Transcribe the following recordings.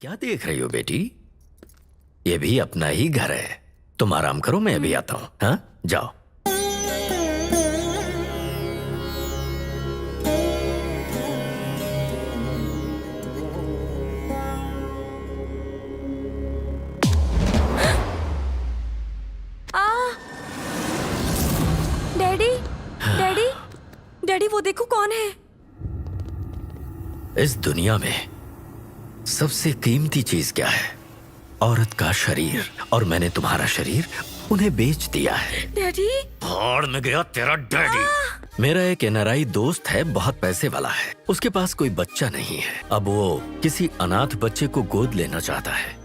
क्या देख रही हो बेटी? ये भी अपना ही घर है। तुम आराम करो, मैं अभी आता हूँ। हाँ, जाओ। डैडी, डैडी, डैडी वो देखो कौन है। इस दुनिया में सबसे कीमती चीज क्या है? औरत का शरीर। और मैंने तुम्हारा शरीर उन्हें बेच दिया है। डैडी, भाड़ में गया तेरा डैडी। मेरा एक एनआरआई दोस्त है, बहुत पैसे वाला है। उसके पास कोई बच्चा नहीं है। अब वो किसी अनाथ बच्चे को गोद लेना चाहता है।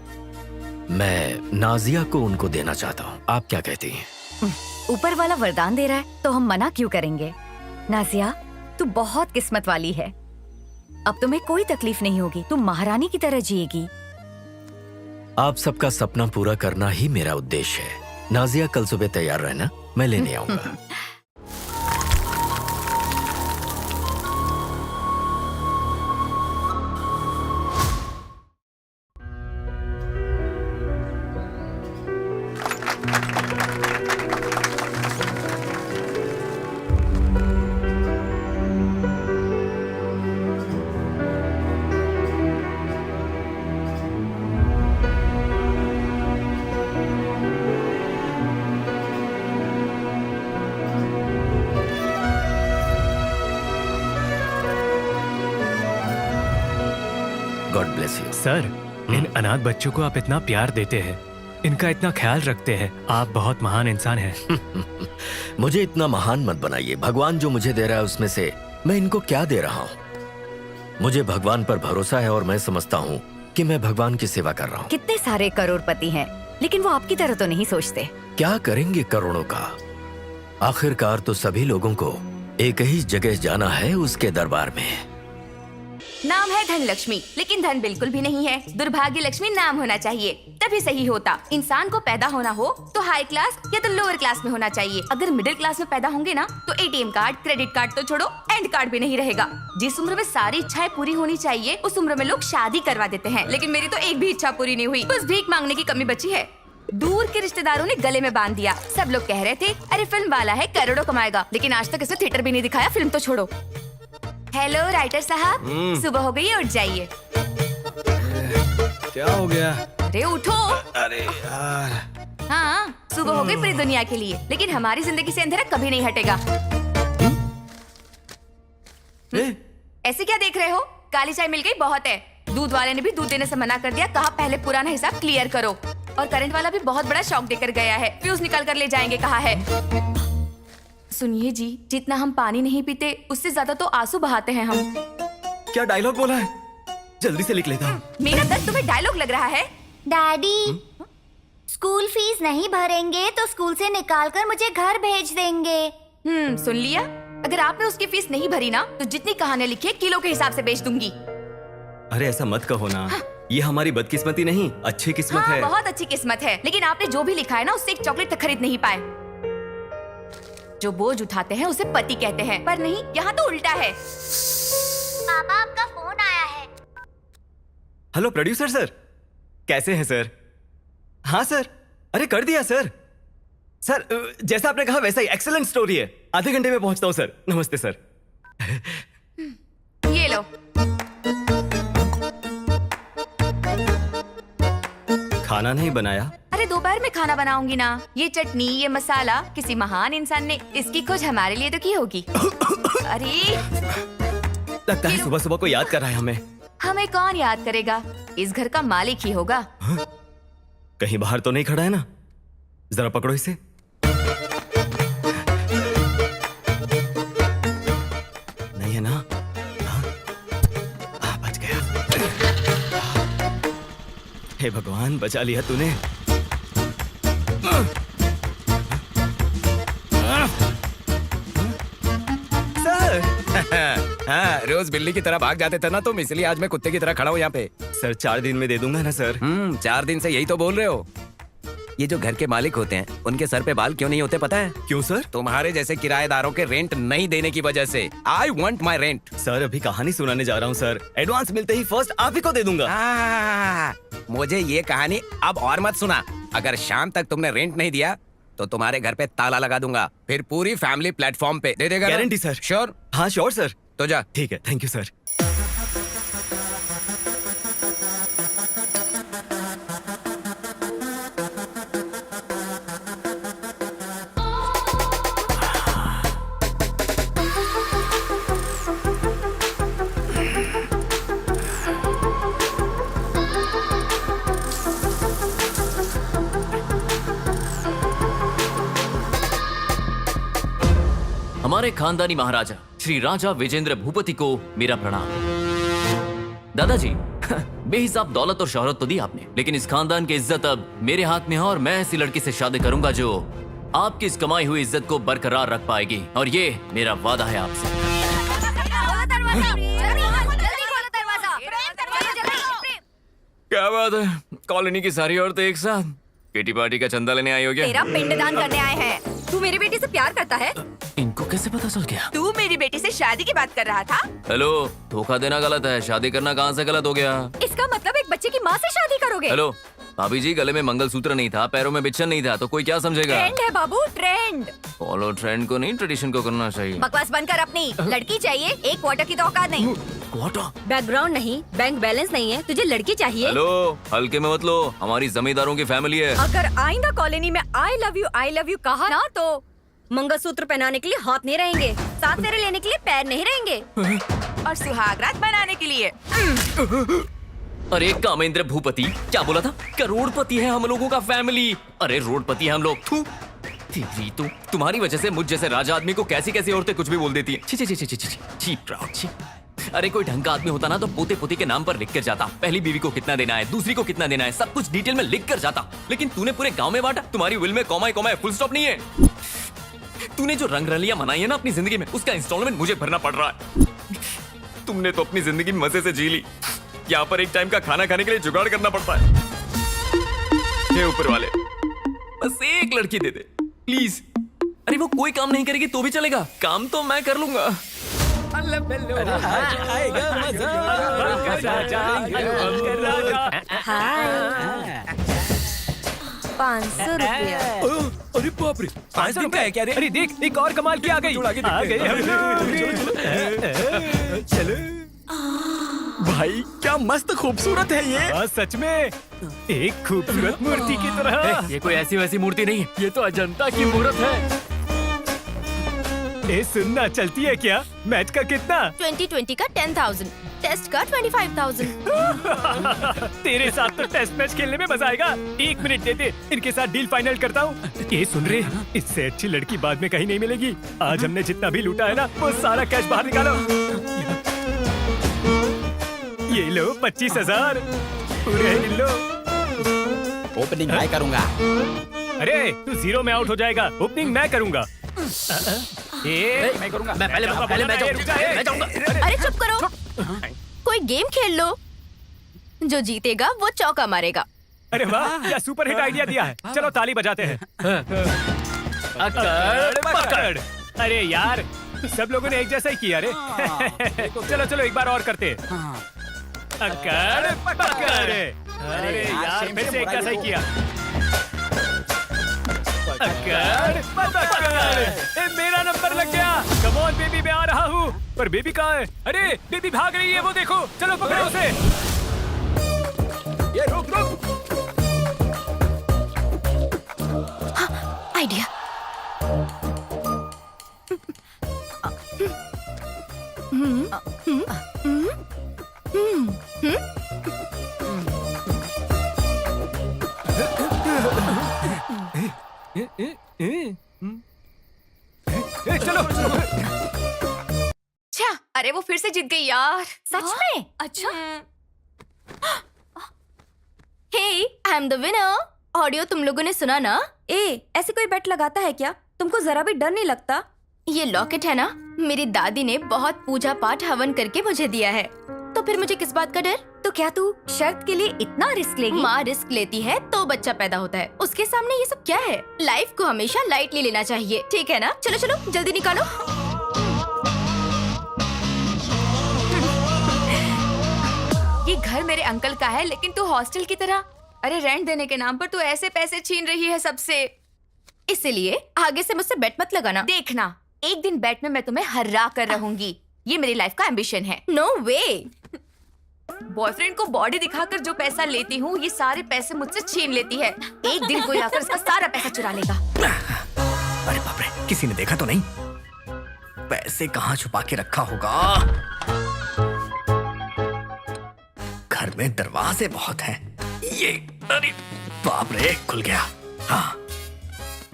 मैं नाजिया को उनको देना चाहता हूँ। आप क्या कहती हैं? ऊपर वाला वरदान दे रहा है तो हम मना क्यों करेंगे? नाजिया, तू बहुत किस्मत वाली है। अब तुम्हें कोई तकलीफ नहीं होगी। तुम महारानी की तरह जिएगी। आप सबका सपना पूरा करना ही मेरा उद्देश्य है। नाजिया, कल सुबह तैयार रहना, मैं लेने आऊंगा। God bless you. सर, इन अनाथ बच्चों को आप इतना प्यार देते हैं, इनका इतना ख्याल रखते हैं। आप बहुत महान इंसान हैं। मुझे इतना महान मत बनाइए। भगवान जो मुझे दे रहा है उसमें से मैं इनको क्या दे रहा हूँ? मुझे भगवान पर भरोसा है और मैं समझता हूँ कि मैं भगवान की सेवा कर रहा हूँ। कितने सारे करोड़पति हैं, लेकिन वो आपकी तरह तो नहीं सोचते। क्या करेंगे करोड़ों का? आखिरकार तो सभी लोगों को एक ही जगह जाना है, उसके दरबार में। नाम है धन लक्ष्मी, लेकिन धन बिल्कुल भी नहीं है। दुर्भाग्य लक्ष्मी नाम होना चाहिए, तभी सही होता। इंसान को पैदा होना हो तो हाई क्लास या तो लोअर क्लास में होना चाहिए। अगर मिडिल क्लास में पैदा होंगे ना तो एटीएम कार्ड, क्रेडिट कार्ड तो छोड़ो, एंड कार्ड भी नहीं रहेगा। जिस उम्र में सारी इच्छाएं पूरी होनी चाहिए उस उम्र में लोग शादी करवा देते हैं। लेकिन मेरी तो एक भी इच्छा पूरी नहीं हुई, बस भीख मांगने की कमी बची है। दूर के रिश्तेदारों ने गले में बांध दिया। सब लोग कह रहे थे अरे फिल्म वाला है, करोड़ों कमाएगा, लेकिन आज तक इसे थिएटर भी नहीं दिखाया। फिल्म तो छोड़ो। हेलो राइटर साहब, सुबह हो गई, उठ जाइए। क्या हो गया? अरे उठो। अरे यार। हाँ, सुबह हो गई पूरी दुनिया के लिए, लेकिन हमारी जिंदगी से अंधेरा कभी नहीं हटेगा। ऐसे क्या देख रहे हो? काली चाय मिल गई, बहुत है। दूध वाले ने भी दूध देने से मना कर दिया, कहा पहले पुराना हिसाब क्लियर करो। और करंट वाला भी बहुत बड़ा शॉक देकर गया है, फ्यूज निकाल कर ले जाएंगे कहा है। सुनिए जी, जितना हम पानी नहीं पीते उससे ज्यादा तो आंसू बहाते हैं हम। क्या डायलॉग बोला है? जल्दी से लिख लेता हूँ। मेरा दर्द तुम्हें डायलॉग लग रहा है? डैडी, स्कूल फीस नहीं भरेंगे तो स्कूल से निकाल कर मुझे घर भेज देंगे। सुन लिया? अगर आपने उसकी फीस नहीं भरी ना तो जितनी कहानियां लिखी है किलो के हिसाब से बेच दूंगी। अरे ऐसा मत कहो ना। ये हमारी बदकिस्मती नहीं, अच्छी किस्मत हाँ, है। बहुत अच्छी किस्मत है, लेकिन आपने जो भी लिखा है ना उससे एक चॉकलेट तक खरीद नहीं पाए। जो बोझ उठाते हैं उसे पति कहते हैं, पर नहीं, यहाँ तो उल्टा है। पापा, आपका फोन आया है। हेलो प्रोड्यूसर सर, कैसे हैं सर? हाँ सर, अरे कर दिया सर। सर जैसा आपने कहा वैसा ही एक्सीलेंट स्टोरी है। आधे घंटे में पहुंचता हूँ सर। नमस्ते सर। ये लो। खाना नहीं बनाया? अरे दोपहर में खाना बनाऊंगी ना। ये चटनी, ये मसाला किसी महान इंसान ने इसकी खोज हमारे लिए तो की होगी। अरे लगता है सुबह सुबह को याद कर रहा है हमें। हमें कौन याद करेगा? इस घर का मालिक ही होगा। कहीं बाहर तो नहीं खड़ा है ना? जरा पकड़ो इसे। नहीं है ना? बच गया। हे भगवान, बचा लिया तूने। सर। हाँ, रोज बिल्ली की तरह भाग जाते थे ना तुम, इसलिए आज मैं कुत्ते की तरह खड़ा हूँ यहाँ पे। सर 4 दिन में दे दूंगा ना सर? 4 दिन से यही तो बोल रहे हो। ये जो घर के मालिक होते हैं उनके सर पे बाल क्यों नहीं होते पता है? क्यों सर? तुम्हारे जैसे किराएदारों के रेंट नहीं देने की वजह से। I want my rent. Sir अभी कहानी सुनाने जा रहा हूँ सर। एडवांस मिलते ही फर्स्ट आप ही को दे दूंगा। मुझे ये कहानी अब और मत सुना। अगर शाम तक तुमने रेंट नहीं दिया तो तुम्हारे घर पे ताला लगा दूंगा, फिर पूरी फैमिली प्लेटफॉर्म पे दे देगा। Guarantee sir. श्योर? हाँ श्योर सर। तो जा। ठीक है, थैंक यू सर। हमारे खानदानी महाराजा श्री राजा विजेंद्र भूपति को मेरा प्रणाम। दादाजी, बेहिसाब दौलत और शोहरत तो दी आपने, लेकिन इस खानदान की इज्जत अब मेरे हाथ में है और मैं ऐसी लड़की से शादी करूंगा जो आपकी इस कमाई हुई इज्जत को बरकरार रख पाएगी, और ये मेरा वादा है आपसे। क्या बात है, कॉलोनी की सारी औरतें एक साथ किटी पार्टी का चंदा लेने आई हो क्या? तेरा पिंडदान करने आए हैं। तू मेरी बेटी से प्यार करता है? इनको कैसे पता चल गया? तू मेरी बेटी से शादी की बात कर रहा था? हेलो, धोखा देना गलत है, शादी करना कहाँ से गलत हो गया? इसका मतलब एक बच्चे की माँ से शादी करोगे? हेलो भाभी जी, गले में मंगलसूत्र नहीं था, पैरों में बिच्छन नहीं था, तो कोई क्या समझेगा? ट्रेंड है बाबू, ट्रेंड। फॉलो ट्रेंड को नहीं, ट्रेडिशन को करना चाहिए। बकवास बंद कर अपनी। लड़की चाहिए, एक क्वार्टर की तो औकात नहीं। क्वार्टर? बैकग्राउंड नहीं, बैंक बैलेंस नहीं है, तुझे लड़की चाहिए? हेलो, हल्के में मत लो, हमारी जमींदारों की फैमिली है। अगर आइंदा कॉलोनी में आई लव यू कहा ना तो मंगलसूत्र पहनाने के लिए हाथ नहीं रहेंगे, साथ फेरे लेने के लिए पैर नहीं रहेंगे, और सुहागरात बनाने के लिए। अरे कामेंद्र भूपति, क्या बोला था? करोड़पति है हम लोगों का फैमिली। अरे रोडपति है हम लोग। थू, तेरी तो, तुम्हारी वजह से मुझ जैसे राजा आदमी को कैसी कैसी औरतें कुछ भी बोल देती हैं। छी छी छी छी छी छी, छी प्राउड छी। अरे कोई ढंग का आदमी होता ना तो पोते पोती के नाम पर लिख कर जाता, पहली बीवी को कितना देना है, दूसरी को कितना देना है, सब कुछ डिटेल में लिख कर जाता। लेकिन तूने पूरे गांव में बांटा। तुम्हारी विल में कॉमा कॉमा फुल स्टॉप नहीं है। तूने जो रंगरलियां मनाई है ना अपनी जिंदगी में, उसका इंस्टॉलमेंट मुझे भरना पड़ रहा है। तुमने तो अपनी जिंदगी मजे से जी ली, यहाँ पर एक टाइम का खाना खाने के लिए जुगाड़ करना पड़ता है। हे ऊपर वाले, बस एक लड़की दे दे प्लीज। अरे वो कोई काम नहीं करेगी तो भी चलेगा, काम तो मैं कर लूंगा। 500 रुपया। अरे बाप रे, 500 रुपया है क्या रे? अरे देख, एक और कमाल की आ गई। आ गई हम लोग। चलो भाई क्या मस्त खूबसूरत है ये। हाँ सच में, एक खूबसूरत मूर्ति की तरह। ये कोई ऐसी वैसी मूर्ति नहीं है, ये तो अजंता की मूर्त है। ए सुनना, चलती है क्या? मैच का कितना? 2020 का 10,000, टेस्ट का 25,000। तेरे साथ तो टेस्ट मैच खेलने में मजा आएगा। 1 मिनट दे दे, इनके साथ डील फाइनल करता हूँ। ये सुन रहे, इससे अच्छी लड़की बाद में कहीं नहीं मिलेगी। आज हमने जितना भी लूटा है ना, वो सारा कैश बाहर निकालो। ये लो 25,000 पूरे लो। ओपनिंग मैं करूंगा। अरे तू 0 में आउट हो जाएगा, ओपनिंग मैं करूंगा। मैं करूंगा। मैं पहले मैं जाऊंगा। अरे चुप करो, कोई गेम खेल लो, जो जीतेगा वो चौका मारेगा। अरे वाह, क्या सुपर हिट आइडिया दिया है। चलो ताली बजाते हैं। अकड़ पकड़। अरे यार, सब लोगों ने एक जैसा ही किया रे। चलो चलो एक बार और करते हैं। अकड़ पकड़। अरे यार, फिर से एक जैसा ही किया। अकड़ पकड़। ए, मेरा नंबर लग गया। कम ऑन बेबी, मैं आ रहा हूँ। पर बेबी कहाँ है? अरे बेबी भाग रही है, वो देखो। चलो पकड़ो उसे। ये रुक रुक। आइडिया। चलो। अच्छा, अरे वो फिर से जीत गई यार। सच में? अच्छा। Hey, I am the winner. Audio तुम लोगों ने सुना ना? ऐसे कोई बेट लगाता है क्या? तुमको जरा भी डर नहीं लगता? ये लॉकेट है ना, मेरी दादी ने बहुत पूजा पाठ हवन करके मुझे दिया है, तो फिर मुझे किस बात का डर? तो क्या तू शर्त के लिए इतना रिस्क लेगी? माँ रिस्क लेती है तो बच्चा पैदा होता है, उसके सामने ये सब क्या है? लाइफ को हमेशा लाइटली लेना चाहिए, ठीक है ना? चलो चलो जल्दी निकालो। ये घर मेरे अंकल का है, लेकिन तू हॉस्टल की तरह अरे रेंट देने के नाम पर तू ऐसे पैसे छीन रही है सबसे। इसलिए आगे से मुझसे बेट मत लगाना। देखना, एक दिन बैट में मैं तुम्हें हरा कर रहूंगी। ये मेरी लाइफ का एम्बिशन है। नो वे। बॉयफ्रेंड को बॉडी दिखाकर जो पैसा लेती हूँ, ये सारे पैसे मुझसे छीन लेती है। एक दिन कोई आकर इसका सारा पैसा चुरा लेगा। अरे बाप रे, किसी ने देखा तो नहीं? पैसे कहाँ छुपा के रखा होगा? घर में दरवाजे बहुत हैं। ये, अरे बाप रे, खुल गया। हाँ,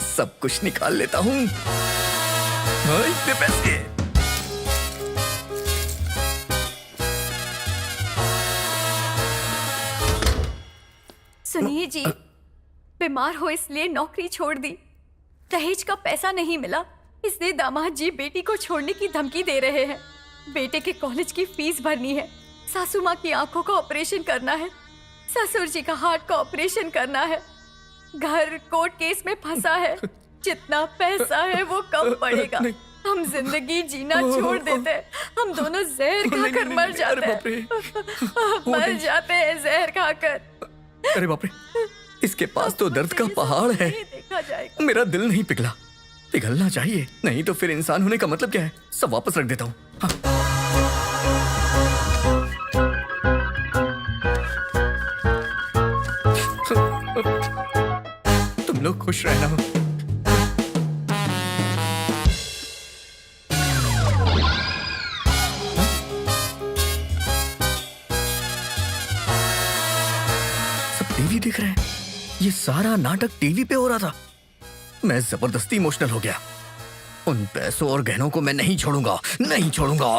सब कुछ निकाल लेता हूँ। हाँ, इतने पैसे। सुनिए जी, बीमार हो इसलिए नौकरी छोड़ दी। दहेज का पैसा नहीं मिला, इसलिए दामाद जी बेटी को छोड़ने की धमकी दे रहे हैं। बेटे के कॉलेज की फीस भरनी है, सासू माँ की आंखों का ऑपरेशन करना है, ससुर जी का हार्ट का ऑपरेशन करना है, घर कोर्ट केस में फंसा है। जितना पैसा है वो कम पड़ेगा। हम जिंदगी जीना छोड़ देते हैं, हम दोनों जहर खाकर मर जाते हैं। मर जाते हैं जहर खाकर। अरे बाप रे, इसके पास तो दर्द का पहाड़ है। देखा जाएगा। मेरा दिल नहीं पिघला, पिघलना चाहिए, नहीं तो फिर इंसान होने का मतलब क्या है? सब वापस रख देता हूँ। हाँ। तुम लोग खुश रहना। सब टीवी देख रहे हैं। ये सारा नाटक टीवी पे हो रहा था। मैं जबरदस्ती इमोशनल हो गया। उन पैसों और गहनों को मैं नहीं छोड़ूंगा, नहीं छोड़ूंगा।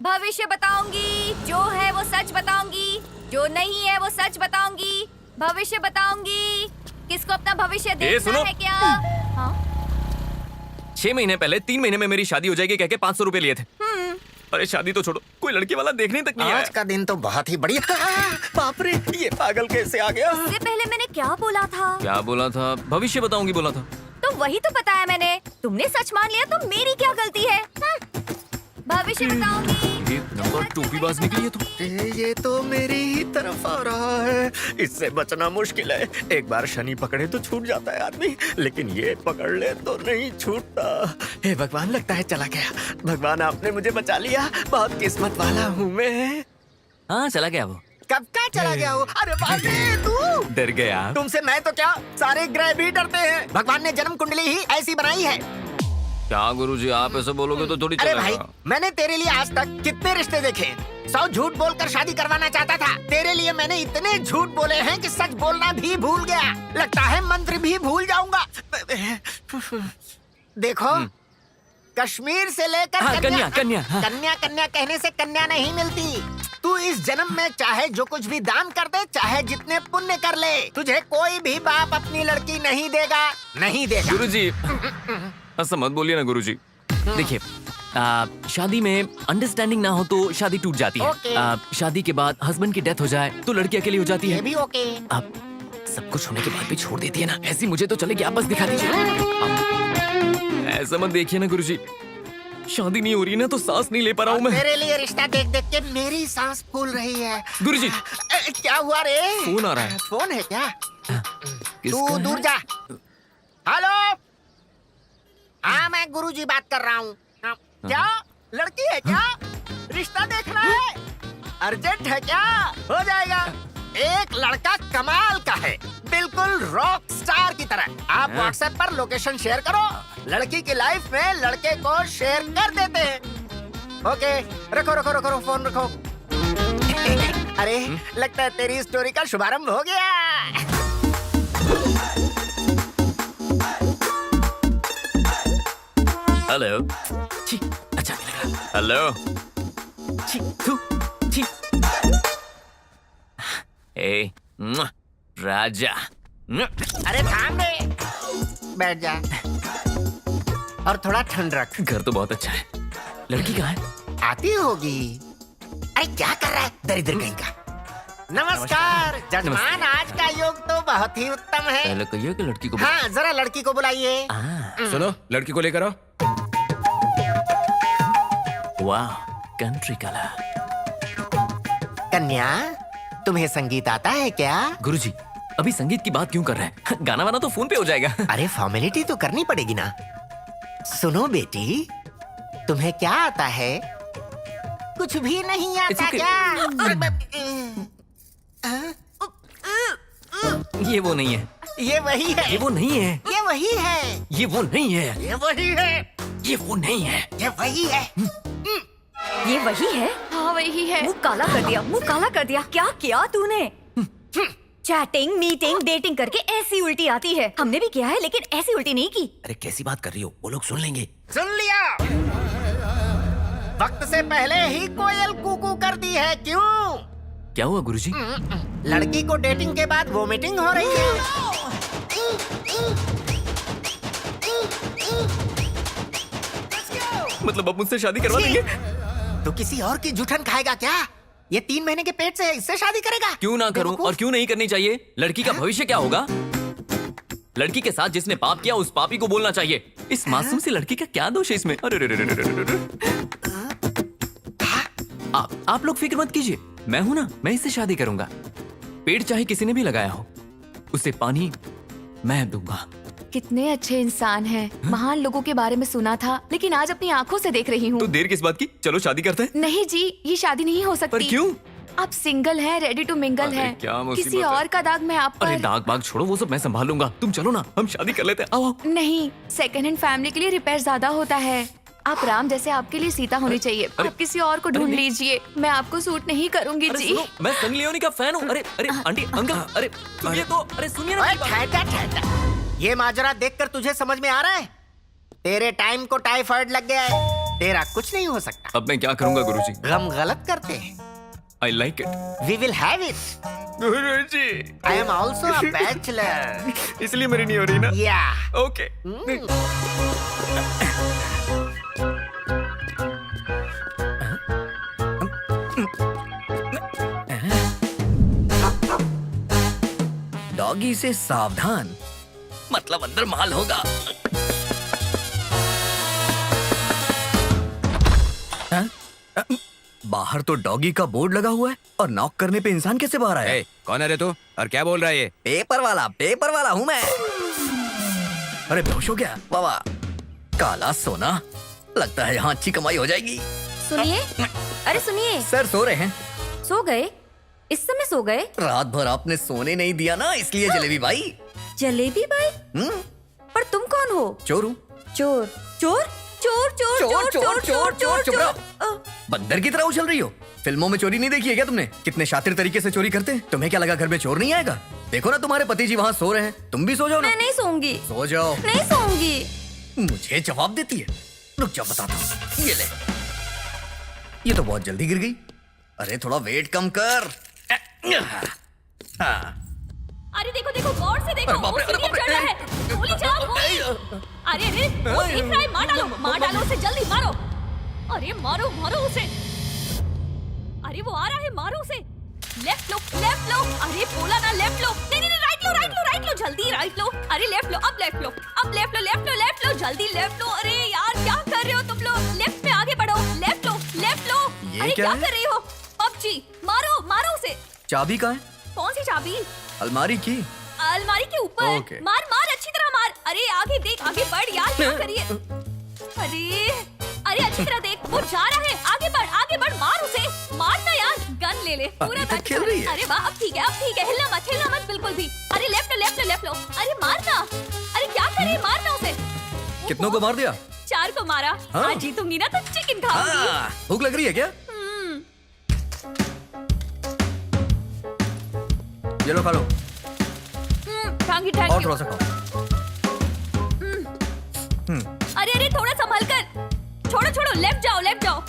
भविष्य बताऊंगी, जो है वो सच बताऊंगी, जो नहीं है वो सच बताऊंगी। भविष्य बताऊंगी। किसको अपना भविष्य देखना सुनो। है क्या? हाँ? 6 महीने पहले 3 महीने में मेरी शादी हो जाएगी कह के 500 रुपए लिए थे। अरे शादी तो छोड़ो, कोई लड़की वाला देखने तक नहीं आया। आज का दिन तो बहुत ही बढ़िया। बाप रे, ये पागल कैसे आ गया? इससे पहले मैंने क्या बोला था? क्या बोला था? भविष्य बताऊंगी बोला था। तो वही तो बताया मैंने। तुमने सच मान लिया तो मेरी क्या गलती है? भविष्य बताऊंगी। ये नंबर टोपीबाज निकली है तू। ये तो मेरी ही तरफ आ रहा है। इससे बचना मुश्किल है। एक बार शनि पकड़े तो छूट जाता है आदमी, लेकिन ये पकड़ ले तो नहीं छूटता। हे भगवान, लगता है चला गया। भगवान, आपने मुझे बचा लिया। बहुत किस्मत वाला हूँ मैं। हाँ, चला गया वो। कब का चला गया हो? अरे बाप रे, तू डर गया। तुमसे मैं तो क्या, सारे ग्रह भी डरते हैं। भगवान ने जन्म कुंडली ही ऐसी बनाई है। क्या गुरुजी, आप ऐसे बोलोगे तो थोड़ी अरे चलेगा। भाई, मैंने तेरे लिए आज तक कितने रिश्ते देखे। 100 झूठ बोलकर शादी करवाना चाहता था। तेरे लिए मैंने इतने झूठ बोले हैं कि सच बोलना भी भूल गया। लगता है मंत्र भी भूल जाऊंगा। देखो, कश्मीर से लेकर हाँ, कन्या, कन्या, हाँ। कन्या कन्या कहने से कन्या नहीं मिलती। तू इस जन्म में चाहे जो कुछ भी दान कर दे, चाहे जितने पुण्य कर ले, तुझे कोई भी बाप अपनी लड़की नहीं देगा, नहीं देगा। गुरुजी ऐसा मत बोलिए ना गुरुजी। देखिए, शादी में अंडरस्टैंडिंग ना हो तो शादी टूट जाती है। ओके। शादी के बाद हस्बैंड की डेथ हो जाए तो लड़की अकेली हो जाती ये है। भी ओके। आप सब कुछ होने के बाद भी छोड़ देती है ना, ऐसी मुझे तो चलेगी, आप बस दिखा दीजिए। ऐसा मत देखिए ना गुरुजी, शादी नहीं हो रही ना तो सांस नहीं ले पा रहा हूँ मैं। मेरे लिए रिश्ता देख देख के मेरी सांस फूल रही है। गुरुजी, क्या हुआ रे? फोन आ रहा है। फोन है क्या? किसका तू है? दूर जा। हेलो, हाँ मैं गुरुजी बात कर रहा हूँ। क्या लड़की है क्या? रिश्ता देखना है? अर्जेंट है क्या? हो जाएगा। एक लड़का कमाल का है, बिल्कुल रॉक स्टार की तरह। आप व्हाट्सएप पर लोकेशन शेयर करो, लड़की की लाइफ में लड़के को शेयर कर देते हैं। ओके, रखो रखो रखो, फोन रखो। अरे, लगता है तेरी स्टोरी का शुभारंभ हो गया। हेलो। छी, अच्छा नहीं लग रहा। हेलो। छी, थू, छी। ए, मुआ, राजा। मुआ। अरे थाम दे, बैठ जा और थोड़ा ठंड रख। घर तो बहुत अच्छा है। लड़की कहाँ है? आती होगी। अरे क्या कर रहा है दरिद्र कहीं का? नमस्कार जजमान, आज का योग तो बहुत ही उत्तम है। पहले कहिए कि लड़की को। हाँ, जरा लड़की को बुलाइए। सुनो, लड़की को लेकर आओ। वाह, कंट्री कलर। कन्या, तुम्हें संगीत आता है क्या? गुरुजी, अभी संगीत की बात क्यों कर रहे हैं? गाना वाना तो फोन पे हो जाएगा। अरे फॉर्मेलिटी तो करनी पड़ेगी ना। सुनो बेटी, तुम्हें क्या आता है? कुछ भी नहीं आता okay. क्या? ये वो नहीं है, ये वही है, ये वो नहीं है, ये वही है, ये वो नहीं है, ये वही है, ये वो नहीं है। ये वही है। ये वही है। हाँ वही है। मुंह काला कर दिया, मुंह काला कर दिया। क्या किया तूने? चैटिंग, मीटिंग, डेटिंग करके ऐसी उल्टी आती है। हमने भी किया है लेकिन ऐसी उल्टी नहीं की। अरे कैसी बात कर रही हो, वो लोग सुन लेंगे। सुन लिया? वक्त से पहले ही कोयल कूकू कर दी है, क्यों? क्या हुआ गुरुजी? लड़की को डेटिंग के बाद वोमिटिंग हो रही है। मतलब अब मुझसे शादी करवा देंगे? तो किसी और की जुठन खाएगा क्या? ये 3 महीने के पेट से है, इससे शादी करेगा? क्यों ना करूं और क्यों नहीं करनी चाहिए? लड़की का भविष्य क्या होगा? लड़की के साथ जिसने पाप किया उस पापी को बोलना चाहिए। इस मासूम सी लड़की का क्या दोष है इसमें? अरे रे रे रे रे रे रे। आप लोग फिक्र मत कीजिए, मैं हूं ना, मैं इससे शादी करूंगा। पेड़ चाहे किसी ने भी लगाया हो, उसे पानी मैं दूंगा। कितने अच्छे इंसान हैं। महान लोगों के बारे में सुना था, लेकिन आज अपनी आंखों से देख रही हूँ। तो देर किस बात की? चलो शादी करते हैं। नहीं जी, ये शादी नहीं हो सकती। पर क्यों? आप सिंगल हैं, रेडी टू मिंगल अरे हैं। क्या मुसीबत किसी है। और का दाग मैं आप अरे पर दाग बाग छोड़ो, वो सब मैं संभाल लूंगा। तुम चलो ना, हम शादी कर लेते हैं। आओ आओ। नहीं। सेकंड हैंड फैमिली के लिए रिपेयर ज्यादा होता है। आप राम जैसे आपके लिए सीता होनी चाहिए। आप किसी और को ढूंढ लीजिए। मैं आपको सूट नहीं करूंगी अरे जी। सुनो, मैं सनी लियोनी का फैन हूँ। अरे अरे आंटी अंकल, अरे सुनिए तो, अरे सुनिए ना ओए, मेरी बात। ठहर जा, ठहर जा। ये माजरा देखकर तुझे समझ में आ रहा है? तेरे टाइम को टाइफाइड लग गया है, तेरा कुछ नहीं हो सकता। अब मैं क्या करूंगा गुरुजी? गम गलत करते हैं। I like it we will have it. Guruji. I am also a bachelor. इसलिए मेरी नहीं हो रही ना? या ओके। डॉगी से सावधान, मतलब अंदर माल होगा। बाहर तो डॉगी का बोर्ड लगा हुआ है और नॉक करने पे इंसान कैसे बाहर आया? ए, कौन है रे तू और क्या बोल रहा है ये? पेपर वाला हूँ मैं। अरे बेहोश हो गया? वाह, काला सोना, लगता है यहाँ अच्छी कमाई हो जाएगी। सुनिए, अरे सुनिए, सर सो रहे हैं। सो गए? इस समय सो गए? रात भर आपने सोने नहीं दिया ना, इसलिए जलेबी भाई। जलेबी भाई? पर तुम कौन हो? चोर हूँ। चोर? चोर? चोर चोर चोर चोर चोर चोर चुप चोर। रहो। बंदर की तरह उछल रही हो। फिल्मों में चोरी नहीं देखी है क्या तुमने? कितने शातिर तरीके से चोरी करते हैं। तुम्हें क्या लगा घर में चोर नहीं आएगा? देखो ना तुम्हारे पति जी वहाँ सो रहे हैं, तुम भी सो जाओ ना। मैं नहीं सोऊंगी। सो जाओ। नहीं सोऊंगी। मुझे जवाब देती है। रुक जाओ, बताता हूँ। ये ले, ये तो बहुत जल्दी गिर गई। अरे थोड़ा वेट कम कर। हाँ। अरे देखो देखो, गौर से देखो, अरे बाप वो रे, अरे सीढ़ियाँ बाप रे। चढ़ रहा है। गोली चलाओ, गोली। अरे अरे, वो देख रहा है, मार डालो उसे, जल्दी मारो। अरे मारो मारो उसे। अरे वो आ रहा है, मारो उसे। लेफ्ट लो, लेफ्ट लो। अरे बोला ना लेफ्ट लो। नहीं नहीं, राइट लो, राइट लो, राइट लो, जल्दी राइट लो। अरे लेफ्ट लो, अब लेफ्ट लो, अब लेफ्ट लो, लेफ्ट लो, लेफ्ट लो, जल्दी लेफ्ट लो। अरे यार क्या कर रहे हो तुम लोग? लेफ्ट में आगे बढ़ो, लेफ्ट लो, लेफ्ट लो। ये अरे क्या क्या है? कर रही हो? पबजी, मारो मारो उसे। चाबी कहाँ है? कौन सी चाबी? अलमारी की। अलमारी के ऊपर। ओके। मार मार, अच्छी तरह मार। अरे आगे देख, आगे बढ़ यार, क्या करिए? अरे अरे अच्छी तरह देख, वो जा रहा है, आगे बढ़, मार उसे, मारना यार, गन ले ले, पूरा अभी तक गन खेल रही है। अरे वाह, अब ठीक है, हिलना मत बिल्कुल भी। अरे लेफ्ट लो, लेफ्ट लो, लेफ्ट लो। अरे मारना, अरे क्या कर रही है? मारना उसे। कितनों को मार दिया? 4 को मारा। हाँ। आज जीतूंगी ना तो चिकन खाऊंगी। हाँ, भूख लग रही है क्या? ये लो, खा लो। थैंक और यू। थोड़ा सा खाओ। अरे अरे थोड़ा संभल कर। छोड़ो, लेफ्ट जाओ।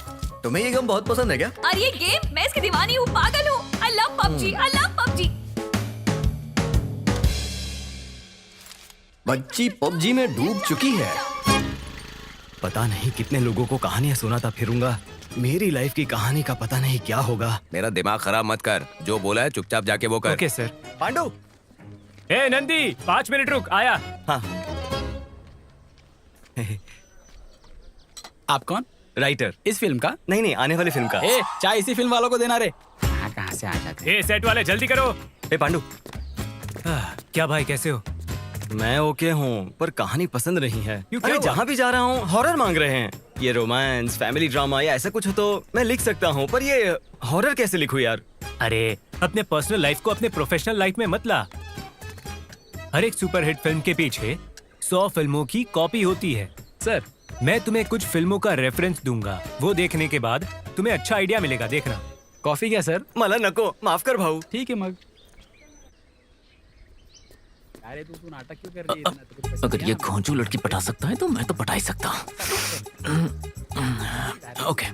तुम्हें ये गेम बहुत पसंद है क्या? और ये गेम, मैं इसकी दीवानी हूँ, पागल हूँ। I love PUBG। बच्ची पबजी में डूब चुकी है। पता नहीं कितने लोगों को कहानियां सुनाता फिरूंगा, मेरी लाइफ की कहानी का पता नहीं क्या होगा। मेरा दिमाग खराब मत कर, जो बोला है चुपचाप जाके वो कर। Okay sir. पांडु। ए नंदी, 5 मिनट रुक, आया। हाँ। आप कौन? राइटर। इस फिल्म का? नहीं, आने वाली फिल्म का। ए, चाय इसी फिल्म वालों को देना रे। कहाँ से आ जाते ए सेट वाले जल्दी करो। ए पांडु, क्या भाई कैसे हो? मैं ओके हूँ पर कहानी पसंद नहीं है। क्यों, क्या अरे हुआ? जहाँ भी जा रहा हूँ हॉरर मांग रहे हैं। ये रोमांस, फैमिली ड्रामा या ऐसा कुछ हो तो मैं लिख सकता हूँ, पर ये हॉरर कैसे लिखूं यार? अरे अपने पर्सनल लाइफ को अपने प्रोफेशनल लाइफ में मत ला। हर एक सुपरहिट फिल्म के पीछे 100 फिल्मों की कॉपी होती है। सर। मैं तुम्हें कुछ फिल्मों का रेफरेंस दूंगा, वो देखने के बाद तुम्हें अच्छा आइडिया मिलेगा, देखना। कॉफी क्या सर? मला नको, माफ कर भाऊ। ठीक है मग। अरे तू नाटक क्यों कर रही है? अगर ये घोंचू लड़की पटा सकता है तो मैं तो पटा ही सकता हूँ। ओके।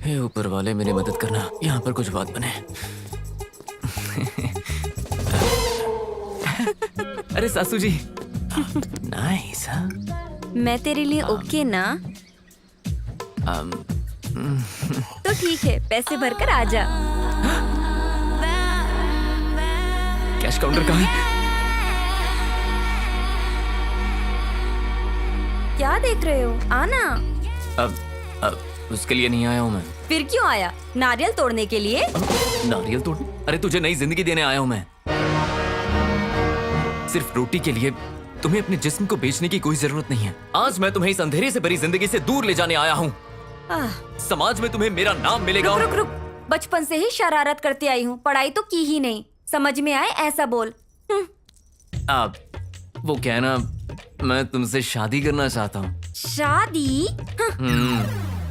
हे ऊपर वाले मेरी मदद करना, यहाँ पर कुछ बात बने। अरे सासू जी। नाइस। मैं तेरे लिए ओके ना? तो ठीक है, पैसे भरकर आ जा। कैश काउंटर कहाँ है? क्या देख रहे हो? आना। अब उसके लिए नहीं आया हूँ मैं। फिर क्यों आया? नारियल तोड़ने के लिए? नारियल तोड़? अरे तुझे नई जिंदगी देने आया हूँ मैं। सिर्फ रोटी के लिए तुम्हें अपने जिस्म को बेचने की कोई जरूरत नहीं है। आज मैं तुम्हें इस अंधेरे से भरी जिंदगी से दूर ले जाने आया हूँ। समाज में तुम्हें मेरा नाम मिलेगा। रुक रुक रुक, बचपन से ही शरारत करती आई हूँ, पढ़ाई तो की ही नहीं। समझ में आए ऐसा बोल। अब वो कहना, मैं तुमसे शादी करना चाहता हूँ। शादी?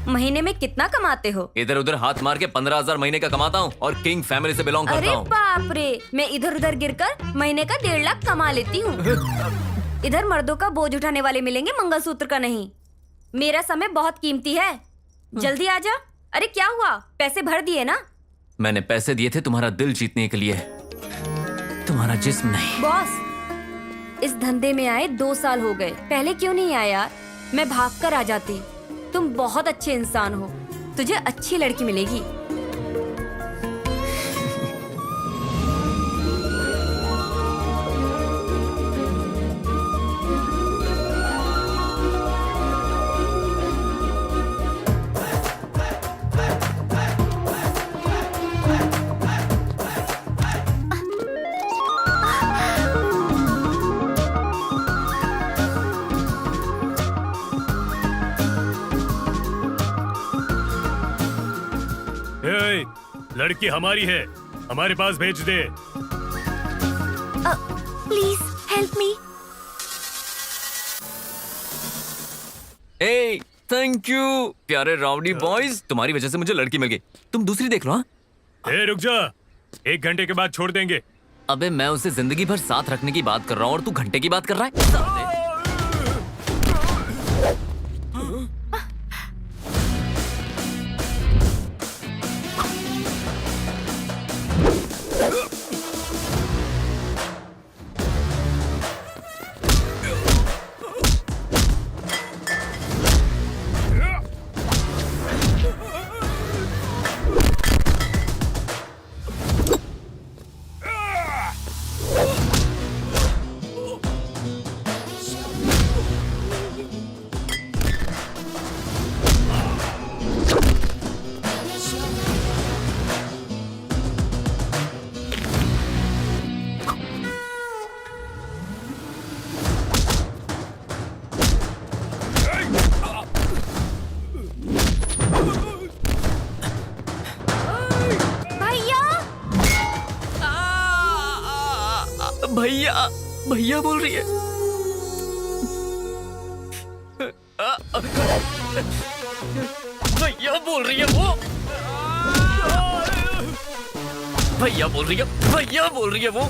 महीने में कितना कमाते हो? इधर उधर हाथ मार के 15,000 महीने का कमाता हूँ और किंग फैमिली से बिलोंग करता अरे हूँ। बाप रे, मैं इधर उधर गिरकर महीने का 1.5 लाख कमा लेती हूँ। इधर मर्दों का बोझ उठाने वाले मिलेंगे, मंगलसूत्र का नहीं। मेरा समय बहुत कीमती है, जल्दी आ जा। अरे क्या हुआ, पैसे भर दिए ना? मैंने पैसे दिए थे तुम्हारा दिल जीतने के लिए, तुम्हारा जिस्म नहीं। बॉस, इस धंधे में आए 2 साल हो गए, पहले क्यों नहीं आया यार? मैं भाग कर आ जाती। तुम बहुत अच्छे इंसान हो, तुझे अच्छी लड़की मिलेगी। ए, लड़की हमारी है, हमारे पास भेज दे। Please help me. ए, थैंक यू प्यारे राउडी बॉयज, तुम्हारी वजह से मुझे लड़की मिल गई। तुम दूसरी देख लो। हाँ, ए रुक जा, 1 घंटे के बाद छोड़ देंगे। अबे मैं उसे जिंदगी भर साथ रखने की बात कर रहा हूँ और तू घंटे की बात कर रहा है। भैया भैया बोल रही है। भैया बोल रही है वो। भैया बोल रही है, भैया बोल रही है वो।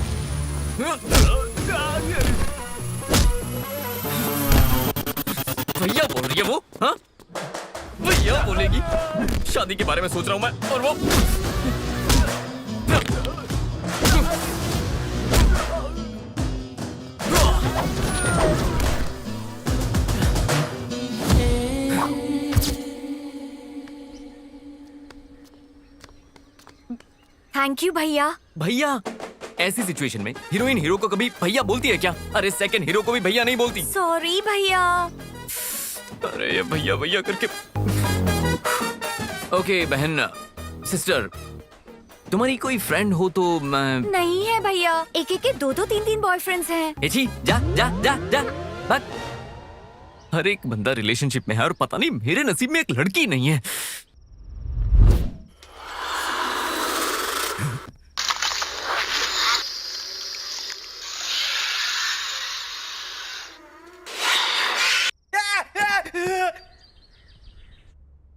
भैया बोल रही है वो। हाँ, भैया बोलेगी। शादी के बारे में सोच रहा हूं मैं और वो। थैंक यू भैया। भैया, ऐसी सिचुएशन में हीरोइन हीरो को कभी भैया बोलती है क्या? अरे सेकंड हीरो को भी भैया नहीं बोलती। सॉरी भैया। अरे ये भैया भैया करके। ओके बहन, सिस्टर, तुम्हारी कोई फ्रेंड हो तो मैं नहीं है भैया, एक एक के 2-2 3-3 बॉयफ्रेंड्स हैं। ए जी, जा जा जा जा भाग। हर एक बंदा रिलेशनशिप में है और पता नहीं मेरे नसीब में एक लड़की नहीं है।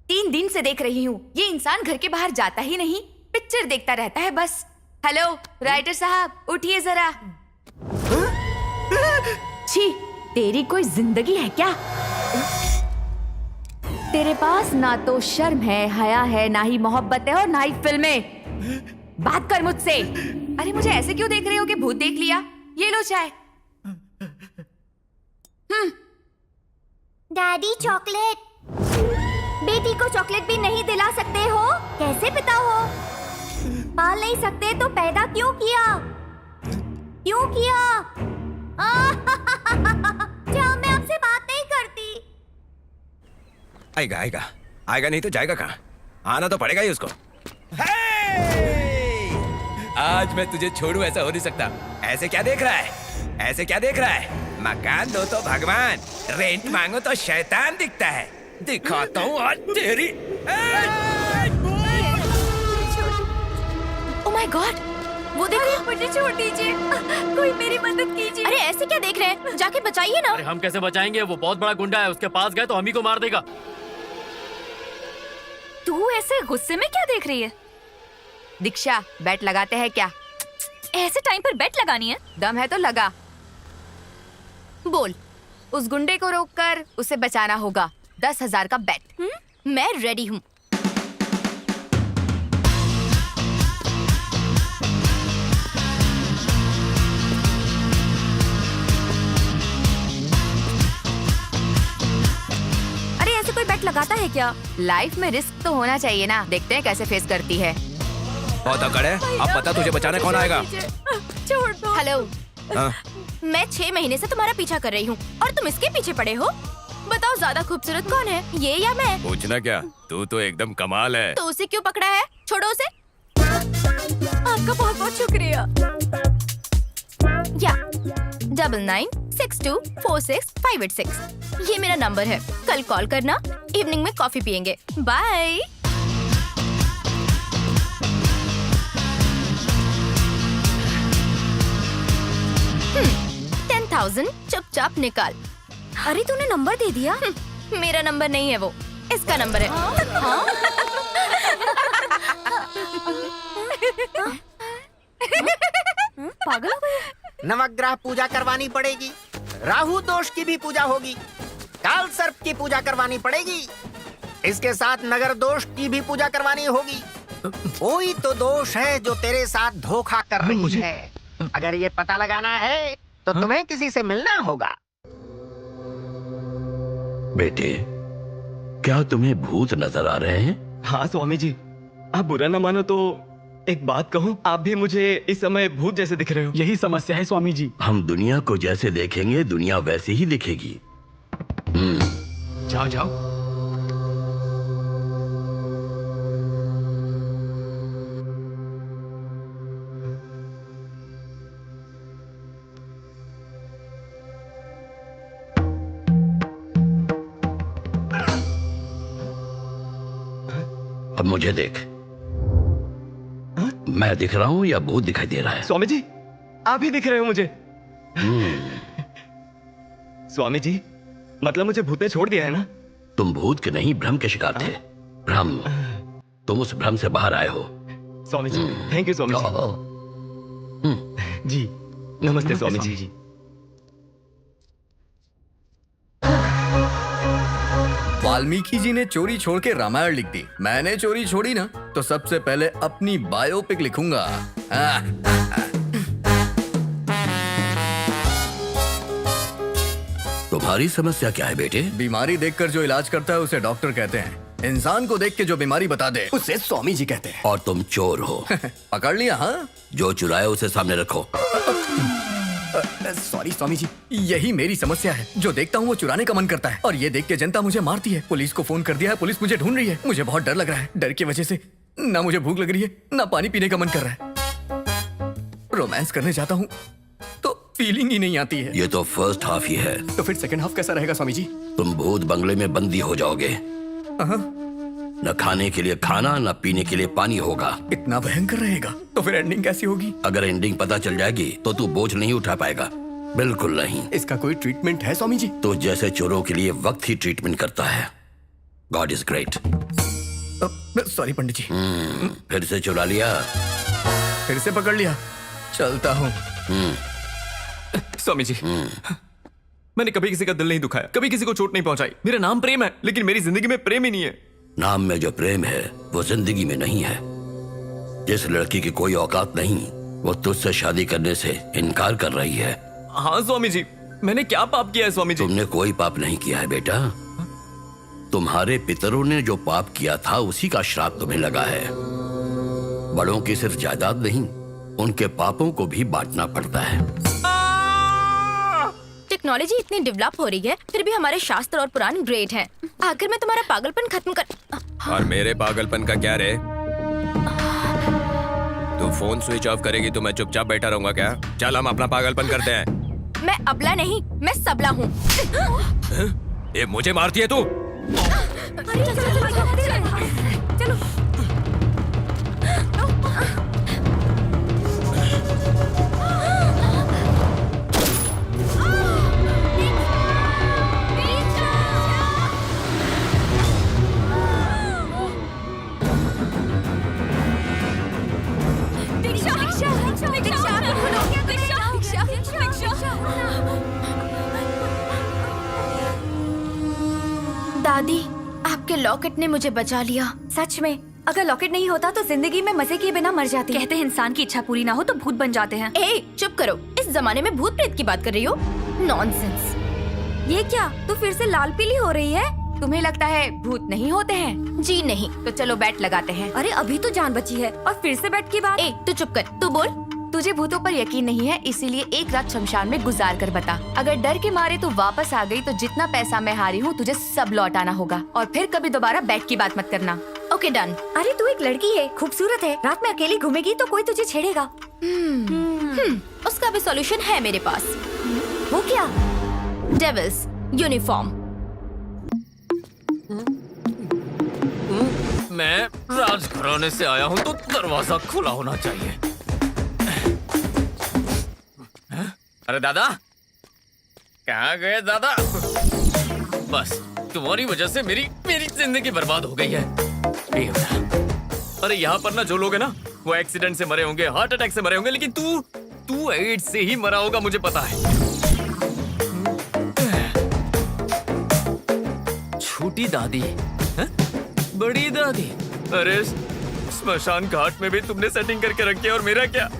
तीन दिन से देख रही हूँ, ये इंसान घर के बाहर जाता ही नहीं, पिक्चर देखता रहता है बस। हेलो राइटर साहब, उठिए जरा। छी, तेरी कोई जिंदगी है क्या? तेरे पास ना तो शर्म है, हया है, ना ही मोहब्बत है और ना ही फिल्में। बात कर मुझसे। अरे मुझे ऐसे क्यों देख रहे हो कि भूत देख लिया? ये लो चाय। Daddy chocolate. बेटी को चॉकलेट भी नहीं दिला सकते हो? कैसे पिता हो? पाल नहीं सकते तो पैदा क्यों किया? क्यों किया? क्या मैं आपसे बात नहीं करती? आएगा आएगा आएगा, नहीं तो जाएगा कहाँ? आना तो पड़ेगा ही उसको। आज मैं तुझे छोड़ू ऐसा हो नहीं सकता। ऐसे क्या देख रहा है? ऐसे क्या देख रहा है? मकान दो तो भगवान, रेंट मांगो तो शैतान दिखता है। दिखाता हूँ आज तेरी। ओह माय गॉड, वो देखो। मुझे छोड़ दीजिए, कोई मेरी मदद कीजिए। अरे ऐसे क्या देख रहे हैं? जाके बचाइए ना। अरे हम कैसे बचाएंगे? वो बहुत बड़ा गुंडा है, उसके पास गए तो हम ही को मार देगा। तू ऐसे गुस्से में क्या देख रही है? दीक्षा, बैट लगाते हैं क्या? ऐसे टाइम पर बेट लगानी है? दम है तो लगा। बोल, उस गुंडे को रोककर उसे बचाना होगा। 10,000 का बेट। मैं रेडी हूँ। अरे ऐसे कोई बेट लगाता है क्या? लाइफ में रिस्क तो होना चाहिए ना। देखते हैं कैसे फेस करती है। बहुत अकड़ है। अब पता तुझे बचाने कौन आएगा? छोड़ दो। हेलो, हाँ? मैं 6 महीने से तुम्हारा पीछा कर रही हूँ और तुम इसके पीछे पड़े हो। बताओ ज्यादा खूबसूरत कौन है, ये या मैं? पूछना क्या, तू तो एकदम कमाल है। तो उसे क्यों पकड़ा है? छोड़ो उसे। आपका बहुत बहुत शुक्रिया। या 9962465686 ये मेरा नंबर है। कल कॉल करना, इवनिंग में कॉफी पियेंगे। बाय। 10,000 चुपचाप निकाल। अरे तूने नंबर दे दिया। मेरा नंबर नहीं है वो, इसका नंबर है। हाँ? पागल हो गई? नवग्रह पूजा करवानी पड़ेगी, राहु दोष की भी पूजा होगी, काल सर्प की पूजा करवानी पड़ेगी, इसके साथ नगर दोष की भी पूजा करवानी होगी। कोई तो दोष है जो तेरे साथ धोखा कर रही है। अगर ये पता लगाना है तो तुम्हें किसी से मिलना होगा। बेटे, क्या तुम्हें भूत नजर आ रहे हैं? हाँ स्वामी जी, आप बुरा ना मानो तो एक बात कहूँ, आप भी मुझे इस समय भूत जैसे दिख रहे हो। यही समस्या है स्वामी जी। हम दुनिया को जैसे देखेंगे दुनिया वैसे ही दिखेगी। जाओ जाओ। अब मुझे देख। मैं दिख रहा हूँ या भूत दिखाई दे रहा है? स्वामी जी, आप ही दिख रहे हो मुझे। स्वामी जी, मतलब मुझे भूत ने छोड़ दिया है ना? तुम भूत के नहीं, भ्रम के शिकार थे। भ्रम। तुम उस भ्रम से बाहर आए हो। Swami ji, thank you Swami ji. जी, नमस्ते स्वामी जी। वाल्मीकि जी ने चोरी छोड़ के रामायण लिख दी। मैंने चोरी छोड़ी ना तो सबसे पहले अपनी बायोपिक लिखूंगा। तुम्हारी समस्या क्या है बेटे? बीमारी देखकर जो इलाज करता है उसे डॉक्टर कहते हैं। इंसान को देख के जो बीमारी बता दे उसे स्वामी जी कहते हैं। और तुम चोर हो। पकड़ लिया? हाँ। जो चुराया उसे सामने रखो। सॉरी स्वामी जी, यही मेरी समस्या है। जो देखता हूँ वो चुराने का मन करता है और ये देख के जनता मुझे मारती है। पुलिस को फोन कर दिया है, पुलिस मुझे ढूंढ रही है। मुझे बहुत डर लग रहा है। डर की वजह से ना मुझे भूख लग रही है, ना पानी पीने का मन कर रहा है। रोमांस करने जाता हूँ तो फीलिंग ही नहीं आती है। ये तो फर्स्ट हाफ ही है। तो फिर सेकंड हाफ कैसा रहेगा स्वामी जी? तुम भूत बंगले में बंदी हो जाओगे। न खाने के लिए खाना, न पीने के लिए पानी होगा। इतना भयंकर रहेगा तो फिर एंडिंग कैसी होगी? अगर एंडिंग पता चल जाएगी तो तू बोझ नहीं उठा पाएगा। बिल्कुल नहीं। इसका कोई ट्रीटमेंट है स्वामी जी? तो जैसे चोरों के लिए वक्त ही ट्रीटमेंट करता है। God is great. सॉरी पंडित जी। फिर से चुरा लिया, फिर से पकड़ लिया। चलता हूँ। स्वामी जी, मैंने कभी किसी का दिल नहीं दुखाया, कभी किसी को चोट नहीं पहुंचाई। मेरा नाम प्रेम है, लेकिन मेरी जिंदगी में प्रेम ही नहीं है। नाम में जो प्रेम है वो जिंदगी में नहीं है। जिस लड़की की कोई औकात नहीं, वो तुझसे शादी करने से इनकार कर रही है। हाँ स्वामी जी, मैंने क्या पाप किया है स्वामी जी? तुमने कोई पाप नहीं किया है बेटा। तुम्हारे पितरों ने जो पाप किया था उसी का श्राप तुम्हें लगा है। बड़ों की सिर्फ जायदाद नहीं, उनके पापों को भी बांटना पड़ता है। टेक्नोलॉजी इतनी डेवलप हो रही है, फिर भी हमारे शास्त्र और पुराण ग्रेट हैं। आखिर मैं तुम्हारा पागलपन खत्म कर। और मेरे पागलपन का क्या रे? तू फोन स्विच ऑफ करेगी तो मैं चुपचाप बैठा रहूंगा क्या? चल हम अपना पागलपन करते हैं। मैं अबला नहीं, मैं सबला हूँ। ये मुझे मारती है तू? चलो। दादी, आपके लॉकेट ने मुझे बचा लिया। सच में, अगर लॉकेट नहीं होता तो जिंदगी में मजे किए बिना मर जाती। कहते हैं इंसान की इच्छा पूरी ना हो तो भूत बन जाते हैं। ए, चुप करो। इस जमाने में भूत प्रेत की बात कर रही हो? नॉनसेंस। ये क्या? तू फिर से लाल पीली हो रही है? तुम्हें लगता है भूत नहीं होते हैं? जी नहीं। तो चलो बैट लगाते हैं। अरे अभी तो जान बची है और फिर से बैठ की बात। ए, तू चुप कर। तू बोल। तुझे भूतों पर यकीन नहीं है, इसीलिए एक रात शमशान में गुजार कर बता। अगर डर के मारे तू वापस आ गई तो जितना पैसा मैं हारी हूँ तुझे सब लौटाना होगा, और फिर कभी दोबारा बैट की बात मत करना। Okay done. अरे तू एक लड़की है, खूबसूरत है, रात में अकेली घूमेगी तो कोई तुझे छेड़ेगा। उसका भी सॉल्यूशन है मेरे पास। वो क्या? Devil's uniform. मैं राजघराने से आया हूँ तो दरवाजा खुला होना चाहिए। अरे दादा, कहाँ गए दादा? बस तुम्हारी वजह से मेरी जिंदगी बर्बाद हो गई है। अरे यहाँ पर ना जो लोग हैं ना, वो एक्सीडेंट से मरे होंगे, हार्ट अटैक से मरे होंगे, लेकिन तू एड्स से ही मरा होगा, मुझे पता है। छोटी दादी है? बड़ी दादी? अरे स्मशान घाट में भी तुमने सेटिंग करके रखी है, और मेरा क्या?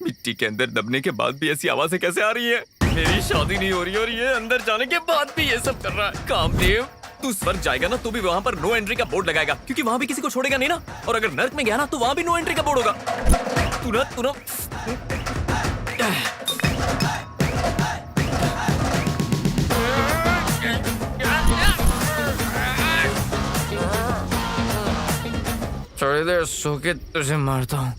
मिट्टी के अंदर दबने के बाद भी ऐसी आवाजें कैसे आ रही है? मेरी शादी नहीं हो रही और ये अंदर जाने के बाद भी ये सब कर रहा है। कामदेव, तू स्वर्ग जाएगा ना तो भी वहाँ पर नो एंट्री का बोर्ड लगाएगा, क्योंकि वहाँ भी किसी को छोड़ेगा नहीं ना। और अगर नर्क में गया ना तो वहाँ भी नो एंट्री का बोर्ड होगा। तू ना थोड़ी देर सो के तुझे मारता हूँ।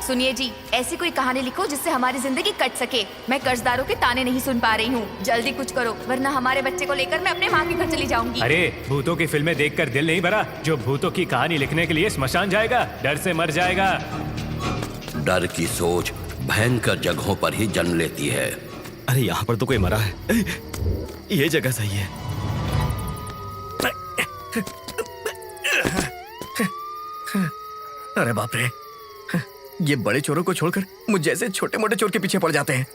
सुनिए जी, ऐसी कोई कहानी लिखो जिससे हमारी जिंदगी कट सके। मैं कर्जदारों के ताने नहीं सुन पा रही हूँ। जल्दी कुछ करो, वरना हमारे बच्चे को लेकर मैं अपने माँ के घर चली जाऊंगी। अरे भूतों की फिल्में देखकर दिल नहीं भरा? जो भूतों की कहानी लिखने के लिए श्मशान जाएगा, डर से मर जाएगा। डर की सोच भयंकर जगहों पर ही जन्म लेती है। अरे यहाँ पर तो कोई मरा है। ये जगह सही है। अरे बाप रे, ये बड़े चोरों को छोड़कर मुझ जैसे छोटे मोटे चोर के पीछे पड़ जाते हैं।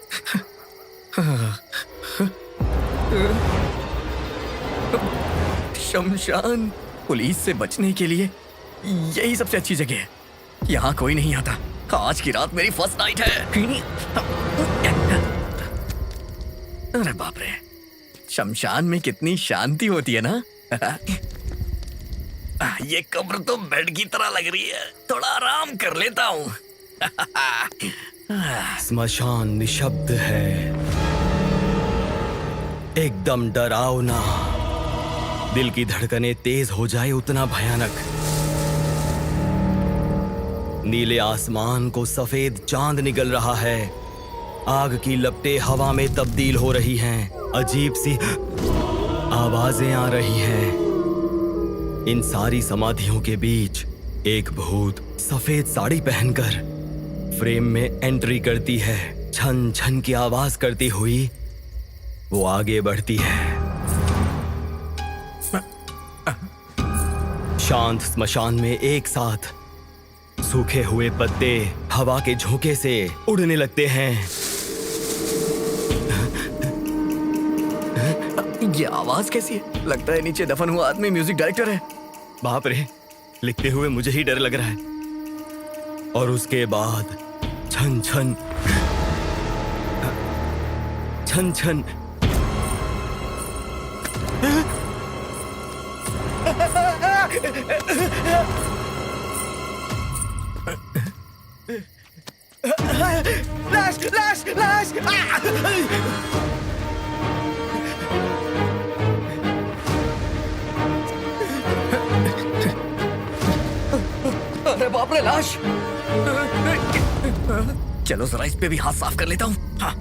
शमशान पुलिस से बचने के लिए यही सबसे अच्छी जगह है। यहाँ कोई नहीं आता। आज की रात मेरी फर्स्ट नाइट है। अरे बाप रे, शमशान में कितनी शांति होती है ना। ये कब्र तो बेड की तरह लग रही है, थोड़ा आराम कर लेता हूँ। स्मशान निशब्द है। एकदम डरावना, दिल की धड़कनें तेज हो जाए उतना भयानक। नीले आसमान को सफेद चांद निगल रहा है, आग की लपटें हवा में तब्दील हो रही हैं, अजीब सी आवाजें आ रही हैं। इन सारी समाधियों के बीच एक भूत सफेद साड़ी पहनकर फ्रेम में एंट्री करती है। छन छन की आवाज करती हुई वो आगे बढ़ती है। शांत स्मशान में एक साथ सूखे हुए पत्ते हवा के झोंके से उड़ने लगते हैं। ये आवाज कैसी है? लगता है नीचे दफन हुआ आदमी म्यूजिक डायरेक्टर है। बाप रे, लिखते हुए मुझे ही डर लग रहा है। और उसके बाद छन छन छन छन लाश लाश लाश। अरे बाप रे, लाश। चलो जरा इस पे भी हाथ साफ कर लेता हूँ। हाँ,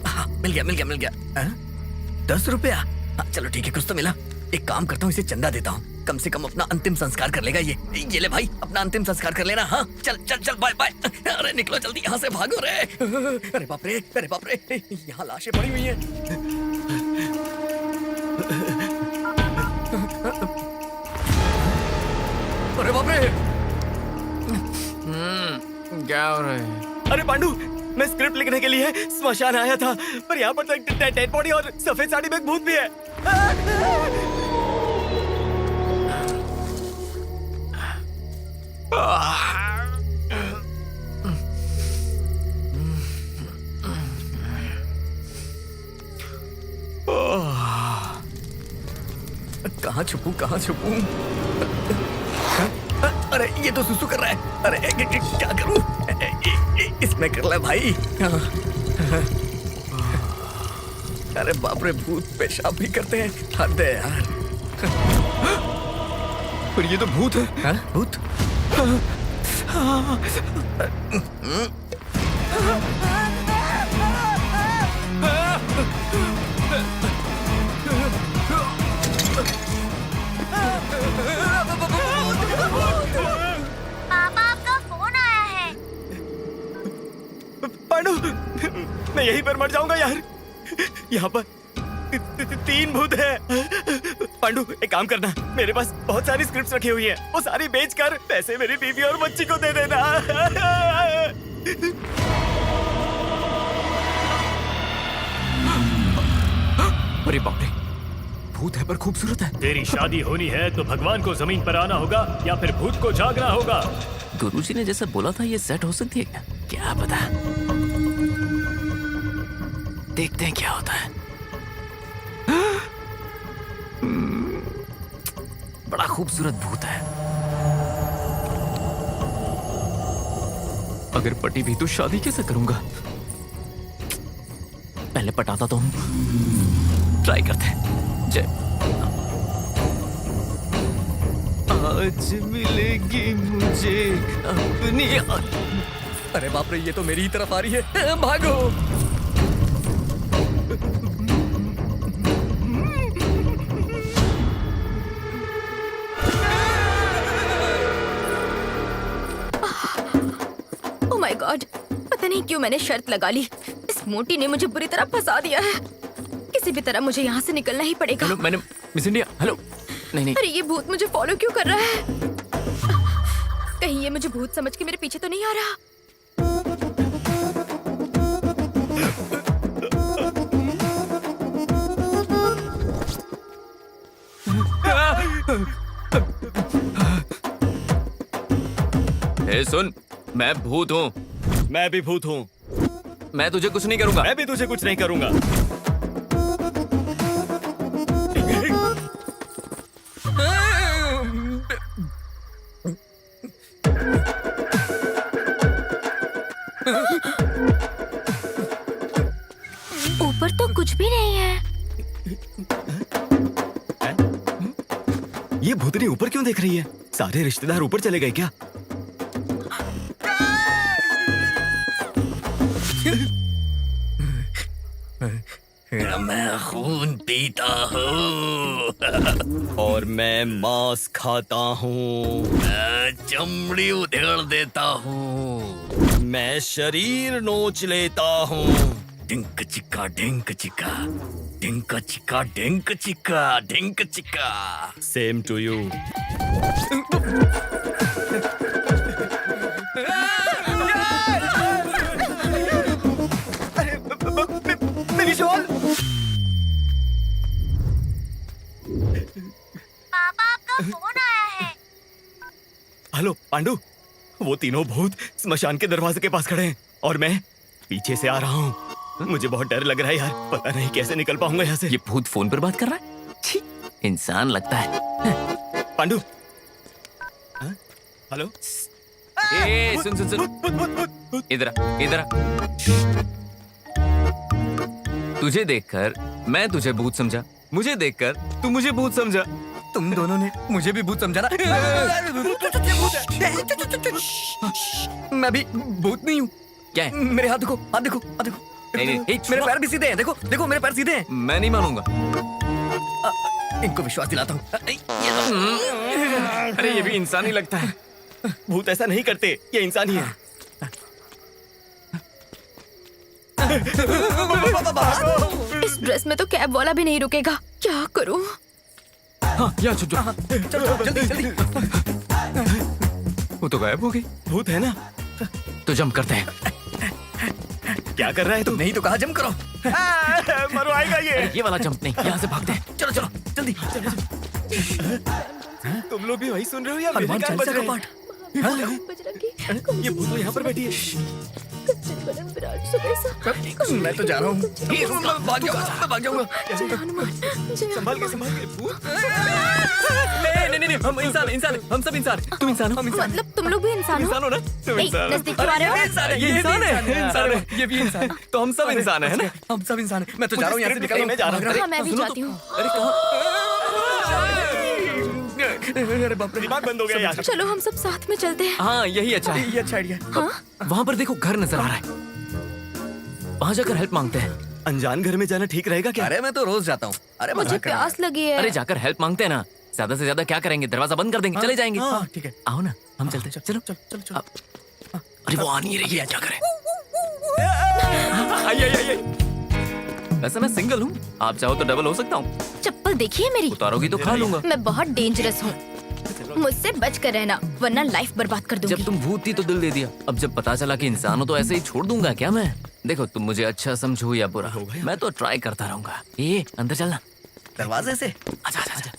हाँ, मिल गया मिल गया मिल गया। 10 रुपया? हाँ, चलो ठीक है, कुछ तो मिला। एक काम करता हूँ, इसे चंदा देता हूँ, कम से कम अपना अंतिम संस्कार कर लेगा ये ले भाई, अपना अंतिम संस्कार कर लेना। हाँ चल चल चल, बाय बाय। अरे निकलो जल्दी यहाँ से, भागो रे। अरे बाप रे, यहाँ लाशें पड़ी हुई हैं। अरे बाप रे, क्या हो रहा है? अरे पांडु, मैं स्क्रिप्ट लिखने के लिए स्मशान आया था, पर यहाँ पर तो एक डेड बॉडी और सफेद साड़ी में एक भूत भी है। कहाँ छुपूं? अरे ये तो सुसु कर रहा है। अरे क्या करूं? इसमें कर ले भाई। अरे बाप रे, भूत पेशाब भी करते हैं, हद है यार। पर ये तो भूत है। हाँ? भूत? पापा, आपका फोन आया है। पांडु, मैं यहीं पर मर जाऊंगा यार। यहाँ पर 3 भूत हैं। पांडु, एक काम करना, मेरे पास बहुत सारी स्क्रिप्ट्स रखी हुई हैं, वो सारी बेचकर पैसे मेरी बीवी और बच्ची को दे देना। अरे बाप रे, भूत है पर खूबसूरत है। तेरी शादी होनी है तो भगवान को जमीन पर आना होगा या फिर भूत को जागना होगा। गुरुजी ने जैसा बोला था ये सेट हो सकती है क्या पता। देखते हैं क्या होता है। बड़ा खूबसूरत भूत है। अगर पटी भी तो शादी कैसे करूंगा? पहले पटाता तो हूं, ट्राई करते हैं। आज मिलेगी मुझे अपनी। अरे बाप रे, ये तो मेरी ही तरफ आ रही है, भागो। ओह माय गॉड, पता नहीं क्यों मैंने शर्त लगा ली। इस मोटी ने मुझे बुरी तरह फंसा दिया है। किसी भी तरह मुझे यहाँ से निकलना ही पड़ेगा। हेलो, मैंने मिस इंडिया। हेलो, नहीं। अरे ये भूत मुझे फॉलो क्यों कर रहा है? कहीं ये मुझे भूत समझ के मेरे पीछे तो नहीं आ रहा? ए सुन, मैं भूत हूँ। मैं भी भूत हूँ। मैं तुझे कुछ नहीं करूंगा। मैं भी तुझे कुछ नहीं करूंगा। ऊपर तो कुछ भी नहीं है। ये भूतनी ऊपर क्यों देख रही है? सारे रिश्तेदार ऊपर चले गए क्या? मैं खून पीता हूँ और मैं मांस खाता हूँ। मैं चमड़ी उधेड़ देता हूँ। मैं शरीर नोच लेता हूँ। डिंक चिक्का डिंक चिक्का डिंक चिक्का डिंक चिक्का डिंक चिक्का। Same to you. पापा आपका फोन आया है। हेलो पांडु, वो तीनों भूत स्मशान के दरवाजे के पास खड़े हैं और मैं पीछे से आ रहा हूँ। मुझे बहुत डर लग रहा है यार, पता नहीं कैसे निकल पाऊंगा यहाँ से। ये भूत फोन पर बात कर रहा है? छी, इंसान लगता है। पांडु, हाँ? हेलो। ए, सुन सुन सुन, इधर आ, इधर आ। तुझे देखकर मैं तुझे भूत समझा, मुझे देखकर तू मुझे भूत समझा। तुम दोनों ने मुझे भी भूत समझा ना? मैं भी भूत नहीं हूँ। क्या है? मेरे हाथ देखो, हाथ देखो, हाथ देखो। नहीं, मेरे पैर भी सीधे हैं। देखो देखो, मेरे पैर सीधे हैं। मैं नहीं मानूंगा। इनको विश्वास दिलाता हूँ। अरे ये भी इंसान ही लगता है। भूत ऐसा नहीं करते, ये इंसान ही है। इस ड्रेस में तो कैब वाला भी नहीं रुकेगा, क्या करूं? हाँ, यहाँ छुप जाओ। चलो जल्दी जल्दी। वो तो गायब हो गई। भूत है ना? तो जंप करते हैं। क्या कर रहा है तू? नहीं तो कहा जंप करो। मरवाएगा ये। अरे ये वाला जंप नहीं, यहाँ से भागते हैं। चलो चलो जल्दी। तुम लोग भी वही सुन रहे हो या मेरे हनुमान कान बज चालीसा रहे का हैं? पाठ। ये भूत तो यहाँ पर बैठी है। मैं तो जा रहा हूँ। मैं भाग जाऊंगा। संभाल के भूत। नहीं नहीं नहीं, हम इंसान इंसान, हम सब इंसान। तुम इंसान हो? मतलब तुम लोग भी इंसान हो? इंसान हो ना? तुम नहीं, इंसान हो। नजदीक क्यों आ रहे हो? ये इंसान है, इंसान है, ये भी इंसान है। तो हम सब इंसान है ना? हम सब इंसान हैं। मैं तो जा रहा हूँ यहाँ से, निकल रहा हूँ। मैं जा रहा हूँ। हाँ, मैं भी जाती हूँ। अरे कहाँ? अरे बाप रे, दिमाग बंद हो गया यार। चलो हम सब साथ में चलते हैं। हाँ यही अच्छा है। ये अच्छा आइडिया। वहाँ पर देखो घर नजर आ रहा है, वहाँ जाकर हेल्प मांगते हैं। अनजान घर में जाना ठीक रहेगा क्या? अरे मैं तो रोज जाता हूँ। अरे मुझे मजाक कर रहा प्यास लगी है। अरे जाकर हेल्प मांगते हैं ना, ज्यादा से ज्यादा क्या करेंगे, दरवाजा बंद कर देंगे, चले जाएंगे। हाँ, ठीक है। आओ ना, हम चलते हैं। चलो चलो चलो। अरे वो आ नहीं रही है, क्या करें? आइए आइए आइए। वैसे मैं सिंगल हूँ, आप चाहो तो डबल हो सकता हूँ। चप्पल देखिए मेरी, उतारोगी तो खा लूंगा। मैं बहुत डेंजरस हूँ, मुझसे बच कर रहना वरना लाइफ बर्बाद कर दूंगी। जब तुम भूत थी तो दिल दे दिया, अब जब पता चला कि इंसान हो तो ऐसे ही छोड़ दूंगा क्या मैं? देखो तुम मुझे अच्छा समझो या बुरा, मैं तो ट्राई करता रहूंगा। ये अंदर चलना। दरवाजे से? आजा आजा आजा।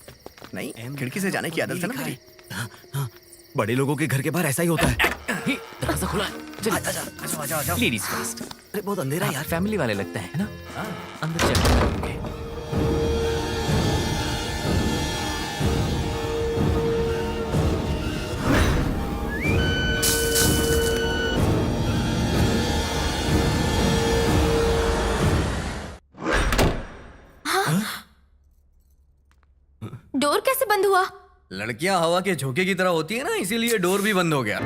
नहीं, खिड़की से जाने की आदत है ना मेरी। बड़े लोगों के घर के बाहर ऐसा ही होता है। हे, दरवाजा खुला है, चल। आजा। Ladies first. अरे बहुत अंधेरा है यार। फैमिली वाले लगते हैं ना? अंदर चल। डोर कैसे बंद हुआ? लड़कियां हवा के झोंके की तरह होती है ना, इसीलिए डोर भी बंद हो गया।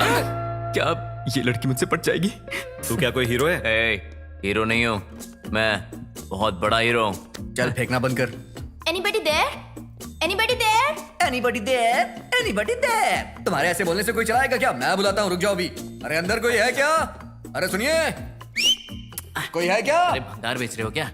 क्या ये लड़की मुझसे पट जाएगी? तू क्या कोई हीरो है? हीरो नहीं हूँ मैं, बहुत बड़ा हीरो हूँ। चल फेंकना बंद कर। Anybody there? Anybody there? Anybody there? Anybody there? तुम्हारे ऐसे बोलने से कोई चलाएगा क्या? मैं बुलाता हूँ, रुक जाओ भी। अरे अंदर कोई है क्या? अरे सुनिए, कोई है क्या? अरे भंगार बेच रहे हो क्या?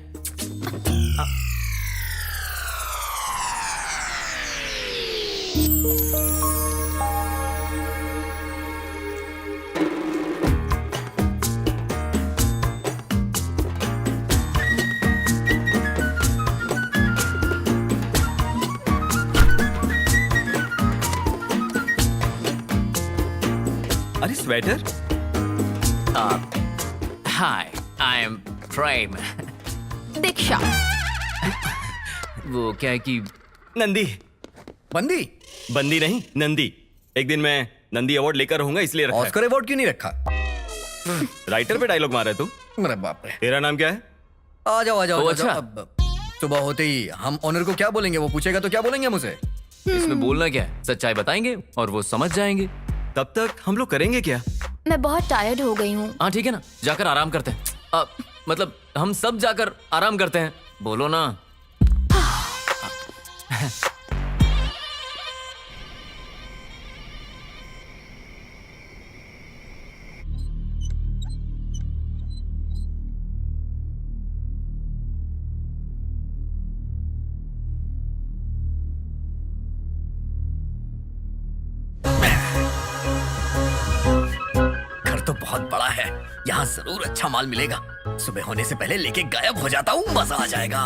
अरे स्वेटर? हाय, आई एम प्रेम। दीक्षा। वो क्या है कि नंदी। बंदी? बंदी नहीं, नंदी। एक दिन मैं नंदी अवार्ड लेकर रहूंगा इसलिए रखा है। ऑस्कर अवार्ड क्यों नहीं रखा? राइटर पे डायलॉग मारा है तू? अरे बाप रे। तेरा नाम क्या है? आ जाओ आ जाओ। ओ, आ जाओ। अच्छा। अब सुबह होते ही हम ओनर को क्या बोलेंगे? वो पूछेगा तो क्या बोलेंगे मुझे? इसमें बोलना क्या है? सच्चाई बताएंगे और वो समझ जाएंगे। तब तक हम लोग करेंगे क्या? मैं बहुत टायर्ड हो गई हूँ। हाँ ठीक है ना, जाकर आराम करते हैं। मतलब हम सब जाकर आराम करते हैं, बोलो ना। घर तो बहुत बड़ा है, यहाँ जरूर अच्छा माल मिलेगा। सुबह होने से पहले लेके गायब हो जाता हूँ, मजा आ जाएगा।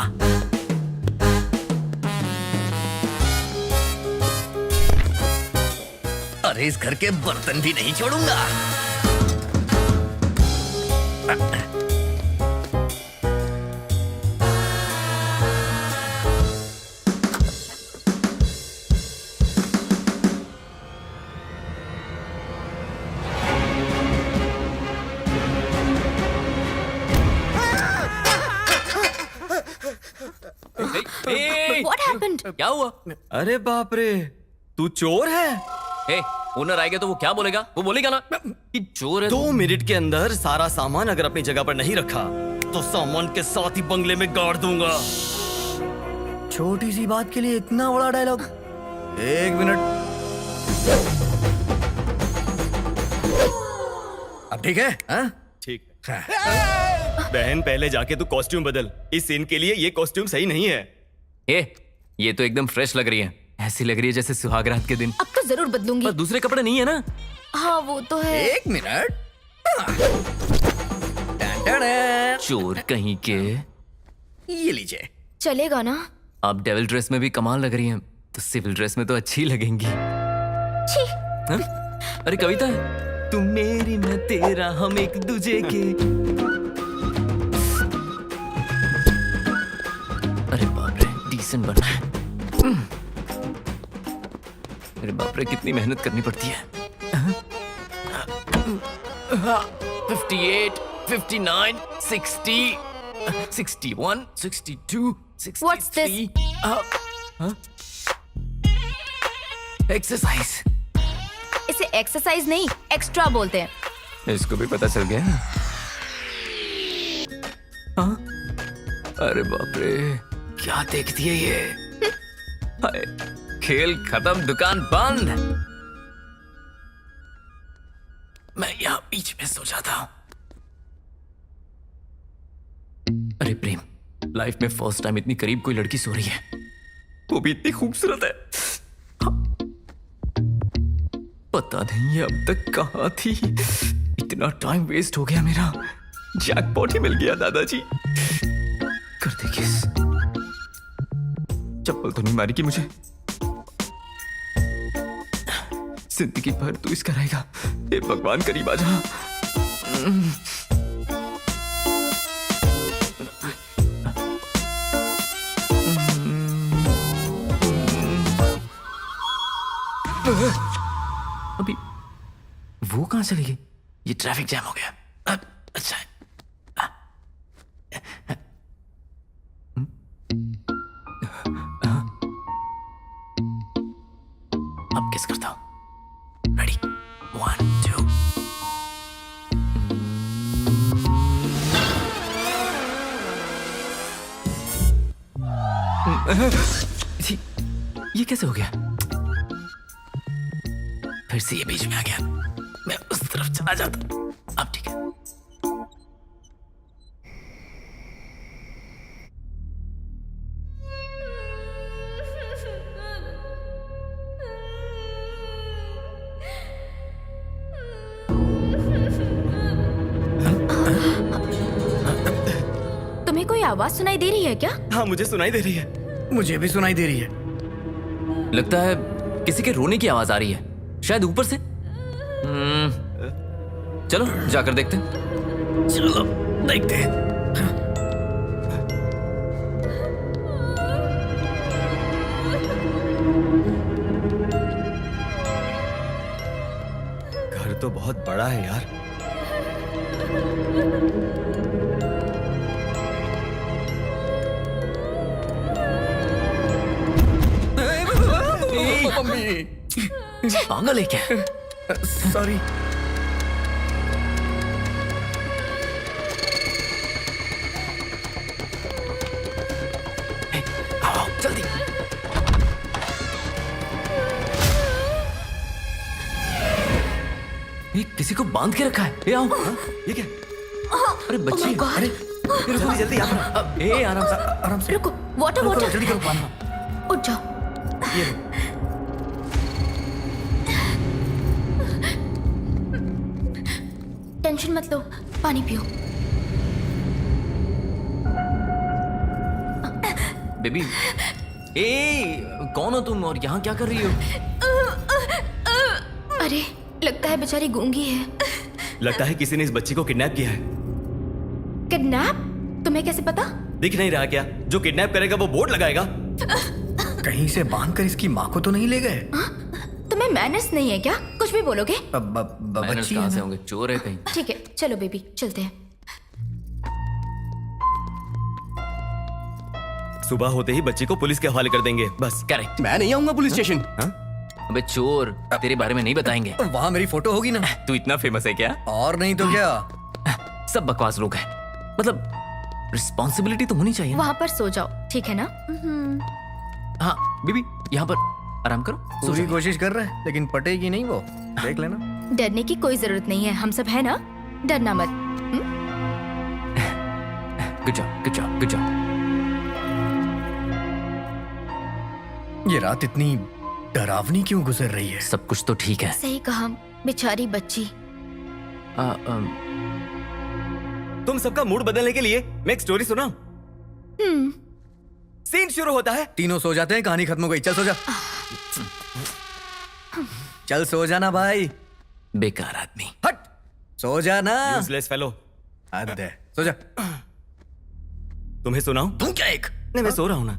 अरे इस घर के बर्तन भी नहीं छोड़ूंगा। What happened? क्या हुआ? अरे बाप रे, तू चोर है? हे, ओनर आएगा तो वो क्या बोलेगा? वो बोलेगा ना कि चोर है। 2 मिनट के अंदर सारा सामान अगर अपनी जगह पर नहीं रखा तो सामान के साथ ही बंगले में गाड़ दूंगा। छोटी सी बात के लिए इतना बड़ा डायलॉग। 1 मिनट। अब ठीक है? हाँ? ठीक है। बहन पहले जाके तू कॉस्ट्यूम बदल, इस सीन के लिए ये कॉस्ट्यूम सही नहीं है। ये तो एकदम फ्रेश लग रही है, ऐसी लग रही है जैसे सुहागरात के दिन। अब तो जरूर बदलूंगी। पर दूसरे कपड़े नहीं है ना? हाँ वो तो है। 1 मिनट। चोर कहीं के। ये लीजिए। चलेगा ना? आप डेविल ड्रेस में भी कमाल लग रही हैं, तो सिविल ड्रेस में तो अच्छी लगेंगी। छी। हाँ? अरे कविता है, तुम मेरी मैं तेरा हम एक दूजे के। अरे बाप रे, डिसेंट बनना है। अरे बाप रे, कितनी मेहनत करनी पड़ती है। 58, 59, 60, 61, 62, 63. What's this? एक्सरसाइज। इसे एक्सरसाइज नहीं, एक्स्ट्रा बोलते हैं। इसको भी पता चल गया। हाँ? अरे बाप रे, क्या देखती है ये? हाय, खेल खत्म, दुकान बंद। मैं यहाँ बीच में सो जाता हूँ। अरे प्रेम, लाइफ में फर्स्ट टाइम इतनी करीब कोई लड़की सो रही है, वो भी इतनी खूबसूरत है। पता नहीं अब तक कहाँ थी, इतना टाइम वेस्ट हो गया मेरा। जैकपॉट ही मिल गया दादाजी। कर दे किस। चप्पल तो नहीं मारी कि मुझे? जिंदगी भर तू इसका रहेगा। हे भगवान, करीब आ जा। अभी वो कहां चली गई? ये ट्रैफिक जैम हो गया। अच्छा है। अब किस करता हूं? रेडी, 1, 2। ये कैसे हो गया? फिर से ये बीच में आ गया। मैं उस तरफ चला जाता। अब ठीक है। तुम्हें कोई आवाज सुनाई दे रही है क्या? हाँ, मुझे सुनाई दे रही है। मुझे भी सुनाई दे रही है। लगता है किसी के रोने की आवाज आ रही है, शायद ऊपर से। चलो जाकर देखते हैं। चलो देखते हैं। घर तो बहुत बड़ा है यार। मम्मी पागल है क्या? सॉरी। आओ जल्दी। ये किसी को बांध के रखा है। ये आओ। ये क्या? अरे बच्ची। अरे जल्दी जल्दी आप। ए आराम से। रुको, वाटर रुको, वाटर। जल्दी करो, पानी। उठ जाओ। ये लो। टेंशन मत लो, पानी पियो। बेबी। ए कौन हो तुम और यहाँ क्या कर रही हो? अरे लगता है बेचारी गूंगी है। लगता है किसी ने इस बच्ची को किडनैप किया है। किडनैप? तुम्हें कैसे पता? दिख नहीं रहा क्या? जो किडनैप करेगा वो बोर्ड लगाएगा। कहीं से बांधकर इसकी माँ को तो नहीं ले गए? तुम्हें मैनर्स नहीं है क्या? कुछ भी बोलोगे? मैनर्स बच्ची कहाँ है से ना? होंगे? चोर है कहीं। ठीक है, चलो बेबी, चलते हैं। सुबह होते ही बच्ची को पुलिस के हवाले कर देंगे बस। करेक्ट। मैं नहीं आऊंगा पुलिस स्टेशन। अबे चोर, तेरे बारे में नहीं बताएंगे। वहाँ मेरी फोटो होगी ना? तू इतना फेमस है क्या? और नहीं तो क्या? सब बकवास लोग हैं। मतलब रिस्पॉन्सिबिलिटी तो होनी चाहिए ना? वहाँ पर सो जाओ, ठीक है ना? हाँ बीबी, यहाँ पर आराम करो। सो पूरी जाओ। कोशिश कर रहा है लेकिन पटेगी नहीं वो। देख लेना। डरने की कोई जरूरत नहीं है, हम सब है ना? डरना मत। Good job, good job, good job. ये रात इतनी डरावनी क्यों गुजर रही है? सब कुछ तो ठीक है। सही कहा, बेचारी बच्ची। तुम सबका मूड बदलने के लिए मैं एक स्टोरी सुनाऊं? सीन शुरू होता है। तीनों सो जाते हैं, कहानी खत्म हो गई। चल सो जा। चल सो जाना भाई। बेकार आदमी। हट। सो जाना। Useless fellow. हद है। सो जा। तुम्हें सुनाऊं? तुम क्या एक? नहीं, मैं सो रहा हूं ना।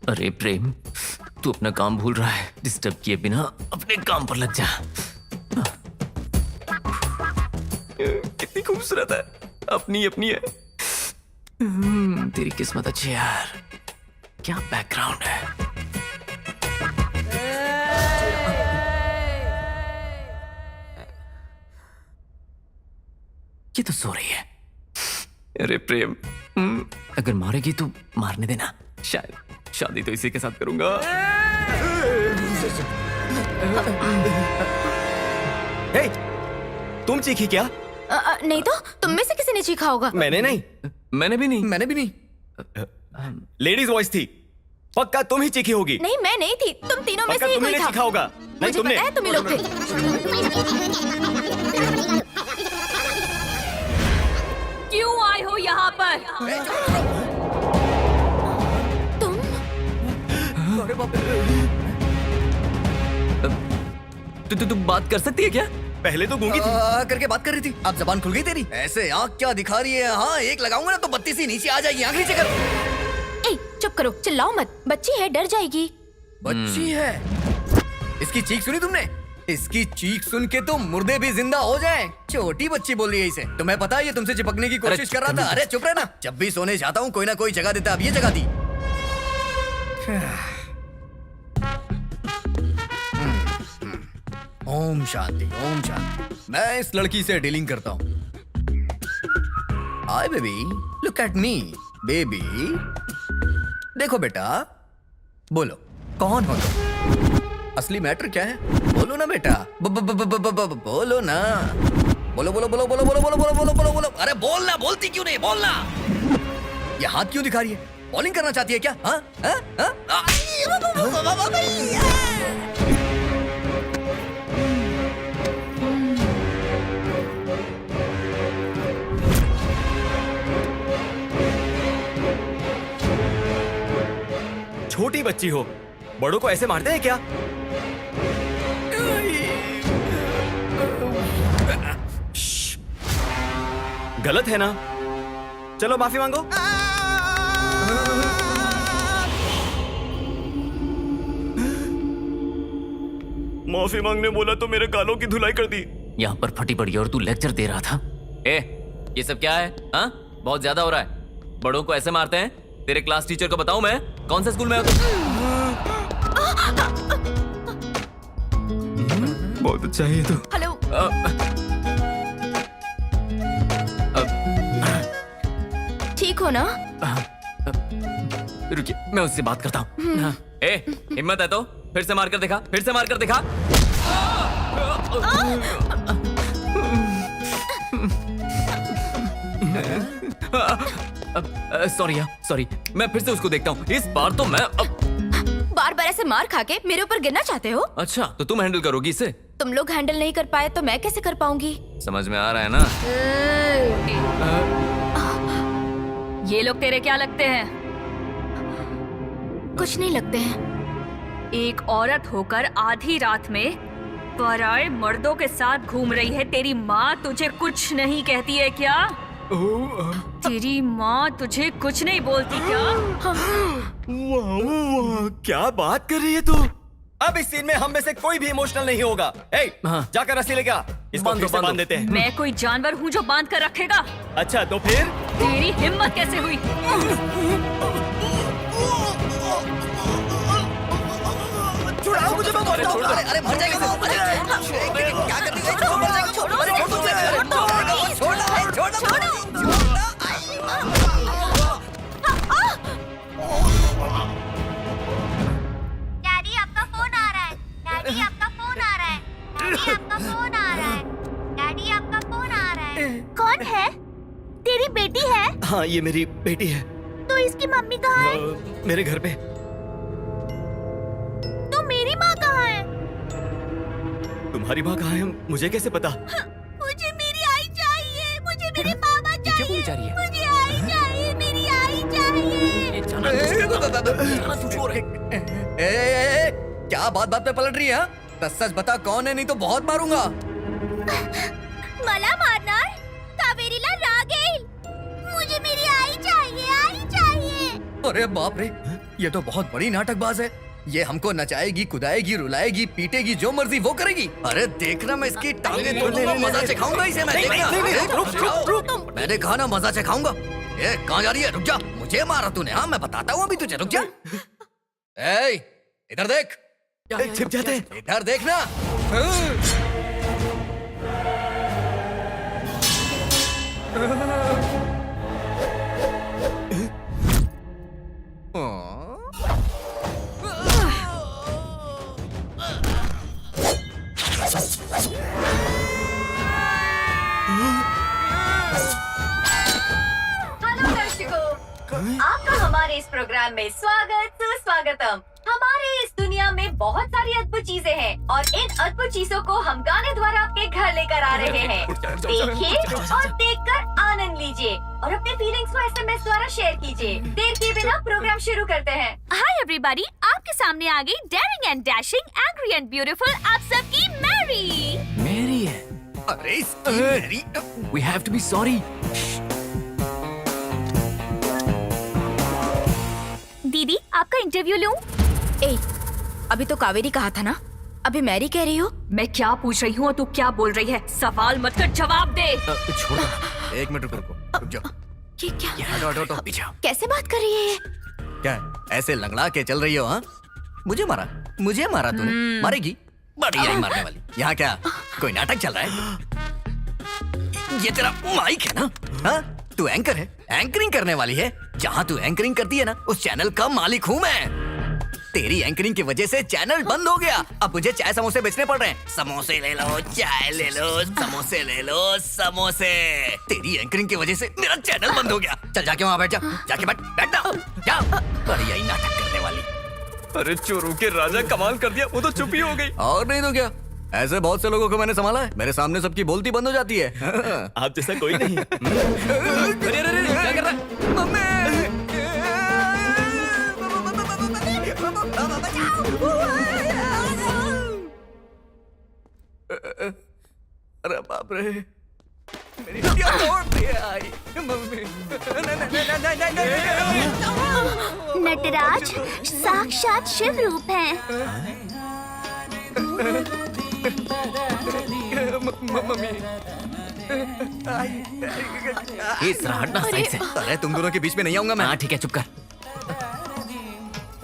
अरे प्रेम, तू अपना काम भूल रहा है। डिस्टर्ब किए बिना अपने काम पर लग जा। कितनी खूबसूरत है। अपनी अपनी है। तेरी किस्मत अच्छी है यार। क्या बैकग्राउंड है। ये तो सो रही है। अरे प्रेम, अगर मारेगी तो मारने देना। शायद शादी तो इसी के साथ करूंगा। हे, तुम चीखी क्या? नहीं तो तुम में से किसी ने चीखा होगा। मैंने नहीं। मैंने भी नहीं। मैंने भी नहीं। लेडीज वॉइस थी। पक्का तुम ही चीखी होगी। नहीं, मैं नहीं थी, तुम तीनों में पक्का से ही तुम्ही कोई ने था। चीखा होगा। नहीं, मुझे तुमने। पता है तुम ही लोग थे। क्यों आए हो यहाँ पर? तुम? अरे बाप रे। तू बात कर सकती है क्या? पहले तो गूंगी थी। करके बात कर रही थी, अब जबान खुल गई तेरी। ऐसे आँख क्या दिखा रही है? हाँ, एक लगाऊंगा ना तो 32 ही नीचे आ जाएगी। आँख नीचे कर। ए, चुप करो, चिल्लाओ मत। बच्ची है, डर जाएगी। बच्ची है? इसकी चीख सुनी तुमने? इसकी चीख सुन के तो मुर्दे भी जिंदा हो जाएं। छोटी बच्ची बोल रही है इसे। तुम्हें पता है ये तुमसे चिपकने की कोशिश कर रहा था। अरे चुप रहना। जब भी सोने जाता हूँ कोई ना कोई जगह देता। अब ये जगह दी। ओम शांति, ओम शांति। मैं इस लड़की से डीलिंग करता हूँ। Hi baby, look at me. Baby, देखो बेटा, बोलो कौन हो तुम? असली मैटर क्या है? बोलो ना बेटा। बोलो ना। बोलो बोलो बोलो बोलो बोलो बोलो बोलो बोलो बोलो बोलो। अरे बोलना, बोलती क्यों नहीं? बोलना। ये हाथ क्यों दिखा रही है? बॉलिंग करना चाहती है क्या? हाँ हाँ हाँ? छोटी बच्ची हो, बड़ों को ऐसे मारते हैं क्या? श्श्श। गलत है ना? चलो माफी मांगो। माफी मांगने बोला तो मेरे गालों की धुलाई कर दी। यहाँ पर फटी पड़ी और तू लेक्चर दे रहा था। ए, ये सब क्या है? हाँ, बहुत ज्यादा हो रहा है। बड़ों को ऐसे मारते हैं? तेरे क्लास टीचर को बताऊं मैं? कौन से स्कूल में हो तुम? बहुत अच्छा है ये तो। हेलो। ठीक हो ना? रुकिए, मैं उससे बात करता हूँ। ए, हिम्मत है तो फिर से मार कर दिखा, फिर से मार कर दिखा। सॉरी, मैं फिर से उसको देखता हूँ। इस बार तो मैं बार बार ऐसे मार खा के मेरे ऊपर गिरना चाहते हो? अच्छा, तो तुम हैंडल करोगी इसे? तुम लोग हैंडल नहीं कर पाए तो मैं कैसे कर पाऊंगी? समझ में आ रहा है ना? ये लोग तेरे क्या लगते हैं? कुछ नहीं लगते हैं। एक औरत होकर आधी रात में पराए मर्दों के साथ घूम रही है। तेरी माँ तुझे कुछ नहीं कहती है क्या? तेरी माँ तुझे कुछ नहीं बोलती क्या? वाह, क्या बात कर रही है तू? अब इस सीन में हम में से कोई भी इमोशनल नहीं होगा। जाकर रस्सी लेके आ, इसको फिर से बांध देते हैं। मैं कोई जानवर हूँ जो बांध कर रखेगा? अच्छा तो फिर? तेरी हिम्मत कैसे हुई? छुड़ाओ मुझे, मैं मर जाऊंगा। अरे मर जाएगा वो। अरे क्या कर रही है? छोड़ मर जाएगा। छोड़ डैडी आपका फोन आ रहा है। डैडी आपका फोन आ रहा है। डैडी आपका फोन आ रहा है। डैडी आपका फोन आ रहा है। कौन है? तेरी बेटी है? हाँ, ये मेरी बेटी है। तो इसकी मम्मी कहाँ है? मेरे घर पे। तो मेरी माँ कहाँ है? तुम्हारी माँ कहाँ है मुझे कैसे पता? मुझे मेरी आई चाहिए। मुझे मेरे पापा क्या चाहिए। बोली जा रही है? मुझे आई चाहिए। मेरी आई चाहिए। क्या बात बात पे पलट रही है? सच बता कौन है, नहीं तो बहुत मारूंगा। मला मारणार? कावेरीला राग येईल। मुझे मेरी आई चाहिए। आई चाहिए। अरे बाप रे, ये तो बहुत बड़ी नाटकबाज है। ये हमको नचाएगी, कुदाएगी, रुलाएगी, पीटेगी, जो मर्जी वो करेगी। अरे देखना, मैं इसकी टांगें तोड़ूंगा, मजा चखाऊंगा इसे मैं। देखना। रुक। मैंने कहा ना मजा चखाऊंगा। ये कहाँ जा रही है? रुक जा, मुझे मारा तूने। हाँ, मैं बताता हूँ अभी तुझे। रुक जा। ए, इधर देख। छिप जाते हैं। इधर देखना। हेलो दर्शकों, आपका हमारे इस प्रोग्राम में स्वागत सुस्वागतम। हमारे इस दुनिया में बहुत सारी अद्भुत चीजें हैं और इन अद्भुत चीजों को हम गाने द्वारा आपके घर लेकर आ रहे हैं। देखिए और देखकर आनंद लीजिए और अपने फीलिंग्स को SMS द्वारा शेयर कीजिए। देर किए बिना प्रोग्राम शुरू करते हैं। हाय एवरीबॉडी, आपके सामने आ गई daring and dashing, angry and beautiful आप सबकी मैरी। मेरी है। अरे इसकी मेरी। We have to be sorry. दीदी, आपका इंटरव्यू लूं? ए, अभी तो कावेरी कहा था ना, अभी मैरी कह रही हो? मैं क्या पूछ रही हूँ और तू क्या बोल रही है? सवाल मत कर, जवाब दे। छोड़ो। 1 मिनट रुक जाओ। ये क्या? हटो। कैसे बात कर रही है ये? क्या ऐसे लंगड़ा के चल रही हो? हाँ, मुझे मारा तूने। मारेगी? बड़ी आई मारने वाली। यहाँ क्या कोई नाटक चल रहा है? ये तेरा माइक है ना? हाँ, तू एंकर है, एंकरिंग करने वाली है। जहाँ तू एंकरिंग करती है ना, उस चैनल का मालिक हूँ मैं। तेरी एंकरिंग की वजह से चैनल बंद हो गया। अब मुझे चाय समोसे बेचने पड़ रहे हैं। समोसे ले लो, चाय ले लो, समोसे ले लो, समोसे। तेरी एंकरिंग की वजह से मेरा चैनल बंद हो गया। चल जाके वहाँ बैठ जा। जाके बैठना। जा। बड़ी आई नाटक करने वाली। अरे चोरों के राजा कमाल कर दिया, वो तो चुप ही हो गई। और नहीं तो क्या, ऐसे बहुत से लोगों को मैंने संभाला है। मेरे सामने सबकी बोलती बंद हो जाती है। आप जैसा कोई नहीं। अरे क्या कर रहा है? अरे बाप रे, मेरी हड्डियां तोड़ दी है आई। मम्मी। नटराज साक्षात शिव रूप हैं। मम्मी। ये जरा हटना साइड से। अरे तुम दोनों के बीच में नहीं आऊंगा मैं। हाँ ठीक है, चुप कर।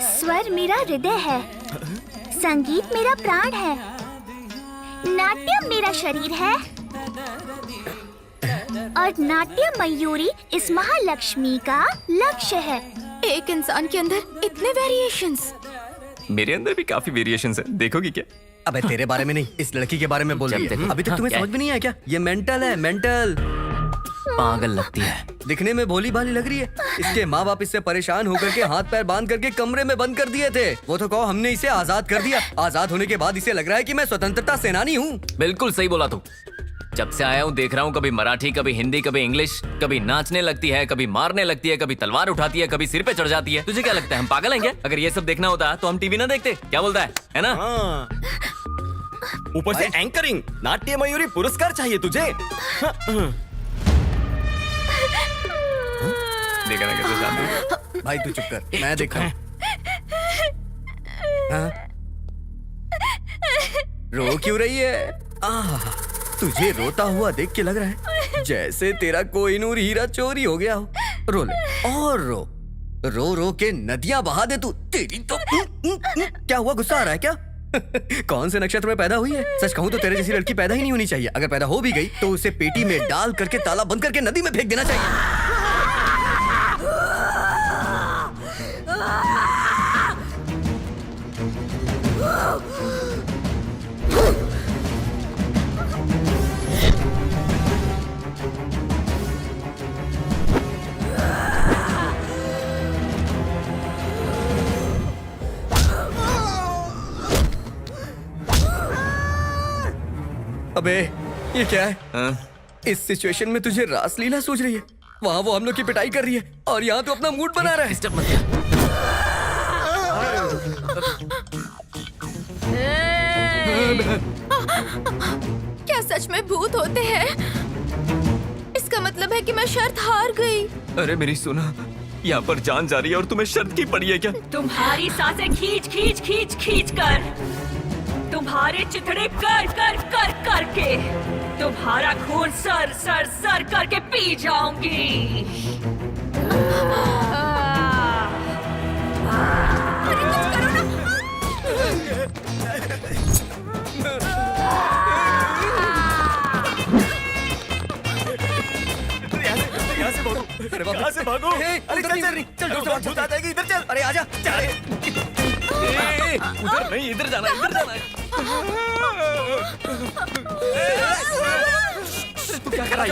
स्वर मेरा हृदय है, संगीत मेरा प्राण है, नाट्य मेरा शरीर है और नाट्य मयूरी इस महालक्ष्मी का लक्ष्य है। एक इंसान के अंदर इतने वेरिएशंस। मेरे अंदर भी काफी वेरिएशंस है, देखोगी क्या? अबे तेरे बारे में नहीं, इस लड़की के बारे में बोल रही है। अभी तक तुम्हें क्या समझ में नहीं आया क्या? ये मेंटल है, मेंटल। पागल लगती है। दिखने में भोली भाली लग रही है। इसके माँ बाप इससे परेशान होकर के हाथ पैर बांध करके कमरे में बंद कर दिए थे। वो तो कहो हमने इसे आजाद कर दिया। आजाद होने के बाद इसे लग रहा है कि मैं स्वतंत्रता सेनानी हूँ। बिल्कुल सही बोला तू। जब से आया हूँ देख रहा हूँ, कभी मराठी, कभी हिंदी, कभी इंग्लिश, कभी नाचने लगती है, कभी मारने लगती है, कभी तलवार उठाती है, कभी सिर पे चढ़ जाती है। तुझे क्या लगता है हम पागल हैं क्या? अगर ये सब देखना होता तो हम टीवी ना देखते। क्या बोलता है ना? हाँ। ऊपर से एंकरिंग, नाट्य मयूरी पुरस्कार चाहिए तुझे। देखा ना कैसे शांति। भाई तू चुप कर, मैं देख रहा हूँ। हाँ? रो क्यों रही है? तुझे रोता हुआ देख के लग रहा है जैसे तेरा कोहिनूर हीरा चोरी हो गया हो। रो ले और रो, रो रो के नदियां बहा दे तू। तेरी तो क्या हुआ, गुस्सा आ रहा है क्या? कौन से नक्षत्र में पैदा हुई है? सच कहूं तो तेरे जैसी लड़की पैदा ही नहीं होनी चाहिए। अगर पैदा हो भी गई तो उसे पेटी में डाल करके ताला बंद करके नदी में फेंक देना चाहिए। अबे ये क्या है? इस सिचुएशन में तुझे रासलीला सूझ रही है। वहाँ वो हम लोग की पिटाई कर रही है और यहाँ तो अपना मूड बना रहा है। डिस्टर्ब मत कर। क्या सच में भूत होते हैं? इसका मतलब है कि मैं शर्त हार गई। अरे मेरी सुना, यहाँ पर जान जा रही है और तुम्हें शर्त की पड़ी है क्या? तुम्हारी सांसें खींच खींच खींच खींच कर, तुम्हारे चिथड़े कर कर कर करके, तुम्हारा खून सर सर सर करके पी जाऊंगी। अरे कुछ करो ना। यहाँ से भागो। अरे बाप रे। यहाँ से भागो। अरे चल चल चल, भूत आ जाएगी, इधर चल। अरे आजा। उधर नहीं, इधर जाना, इधर जाना है। तू क्या कर रहा है?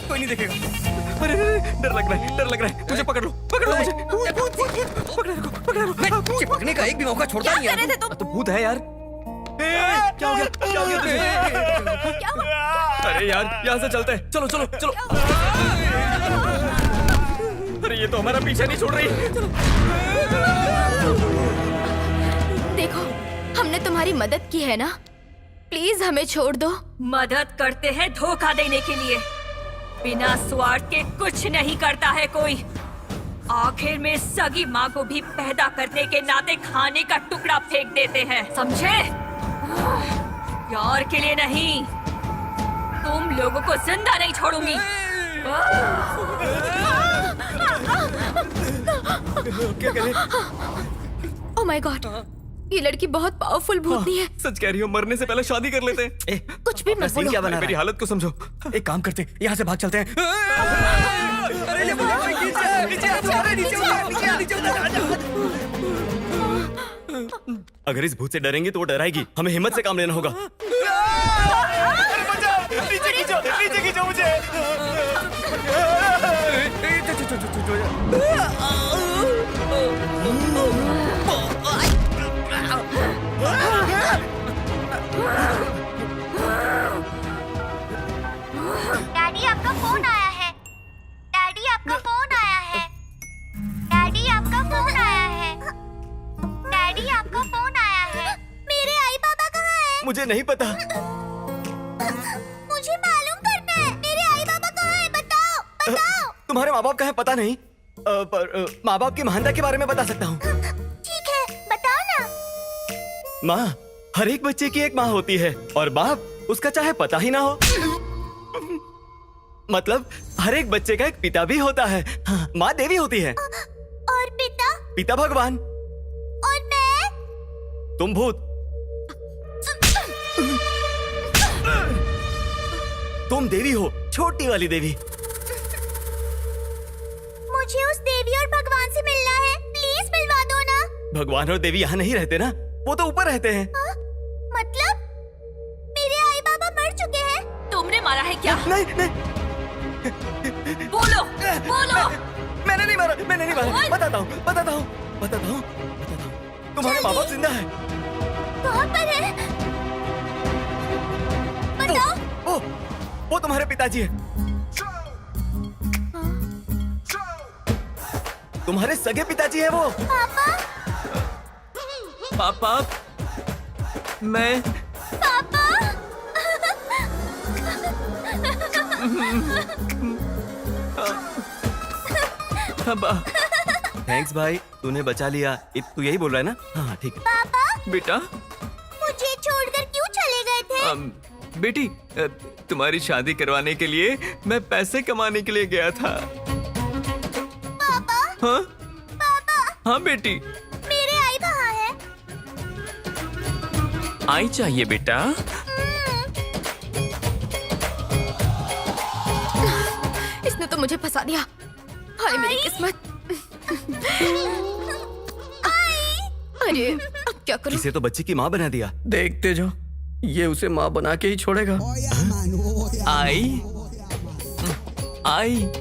कोई नहीं देखेगा। अरे डर लग रहा है, डर लग रहा है। मुझे पकड़ लो मुझे। मैं चिपकने का एक भी मौका छोड़ता नहीं है। तो भूत है यार। क्या हो गया? क्या हो गया तुझे? अरे यार यहाँ से चलते हैं। चलो चलो चलो। अरे ये तो हमारा पीछा नहीं छोड़ रही। देखो, हमने तुम्हारी मदद की है ना, प्लीज हमें छोड़ दो। मदद करते हैं धोखा देने के लिए। बिना स्वार्थ के कुछ नहीं करता है कोई। आखिर में सगी माँ को भी पैदा करने के नाते खाने का टुकड़ा फेंक देते हैं, समझे? प्यार के लिए नहीं, तुम लोगों को जिंदा नहीं छोड़ूंगी। क्या करें? ओह माय गॉड, ये लड़की बहुत पावरफुल भूतनी है। सच कह रही हो, मरने से पहले शादी कर लेते हैं। कुछ भी मत सीन बोलो। क्या बना मेरी हालत को समझो। एक काम करते हैं, यहाँ से भाग चलते हैं। अरे ये अगर इस भूत से डरेंगे तो वो डराएगी। हमें हिम्मत से काम लेना होगा। नीचे खींचो मुझे। डैडी आपका फोन आया है। डैडी आपका फोन आया है। डैडी आपका फोन आया है। डैडी आपका फोन आया है। मेरे आई बाबा कहाँ हैं? मुझे नहीं पता। मुझे मालूम करना है। मेरे आई बाबा कहाँ हैं? बताओ बताओ। तुम्हारे माँ बाप का है पता नहीं, पर माँ बाप की महानता के बारे में बता सकता हूँ। ठीक है, बताओ ना। माँ हर एक बच्चे की एक माँ होती है और बाप उसका चाहे पता ही ना हो। मतलब हर एक बच्चे का एक पिता भी होता है। हाँ, माँ देवी होती है। और पिता? पिता भगवान। और मैं? तुम भूत। तुम देवी हो, छोटी वाली देवी। मुझे उस देवी और भगवान से मिलना है, प्लीज मिलवा दो ना। भगवान और देवी यहाँ नहीं रहते ना, वो तो ऊपर रहते हैं। मतलब मेरे आई बाबा मर चुके हैं? तुमने मारा है क्या? नहीं नहीं, बोलो बोलो। मैंने नहीं मारा। बताता हूँ। तुम्हारे माँ बाप जिंदा है। कहाँ पर है? बताओ। वो तुम्हारे पिताजी है। तुम्हारे सगे पिताजी है वो। पापा मैं पापा। थैंक्स भाई, तूने बचा लिया। तू यही बोल रहा है ना? हाँ ठीक है। पापा बेटा। मुझे छोड़कर क्यों चले गए थे? बेटी, तुम्हारी शादी करवाने के लिए मैं पैसे कमाने के लिए गया था। पापा। हाँ पापा। हाँ बेटी। मेरे आई कहाँ है? आई चाहिए बेटा। इसने तो मुझे फंसा दिया। हाय मेरी किस्मत। अरे अब क्या करूं? इसे तो बच्चे की माँ बना दिया। देखते जाओ, ये उसे माँ बना के ही छोड़ेगा। आई आई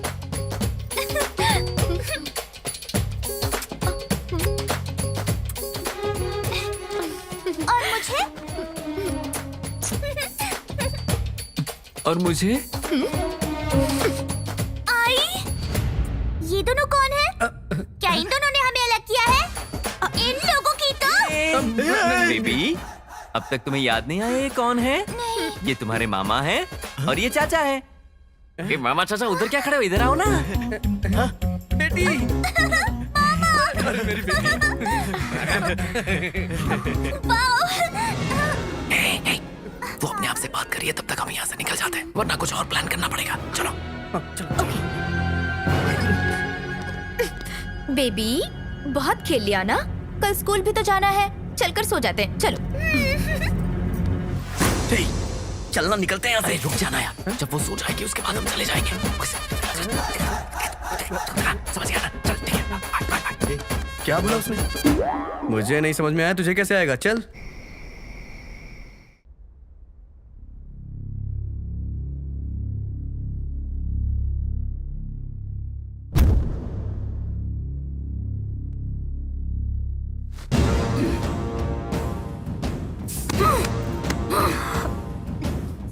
और मुझे आई, ये दोनों कौन है? क्या इन दोनों ने हमें अलग किया है? इन लोगों की तो बेबी, अब तक तुम्हें याद नहीं आया ये कौन है? नहीं। ये तुम्हारे मामा है और ये चाचा है। ये मामा चाचा उधर क्या खड़े हो, इधर आओ ना। बेटी। अरे मेरी बेटी। वो अपने आप से बात करिए, तब तक हम यहाँ से निकल जाते हैं, वरना कुछ और प्लान करना पड़ेगा। चलो चलो। बेबी, बहुत खेल लिया ना, कल स्कूल भी तो जाना है। चलकर सो जाते हैं, चलो। चलना, निकलते हैं यहाँ से। रुक जाना यार, जब वो सो जाएगी उसके बाद हम चले जाएंगे। समझ गया ना? चल ठीक है, बाय बाय। क्या बोला उसने? मुझे नहीं समझ में आया, तुझे कैसे आएगा? चल।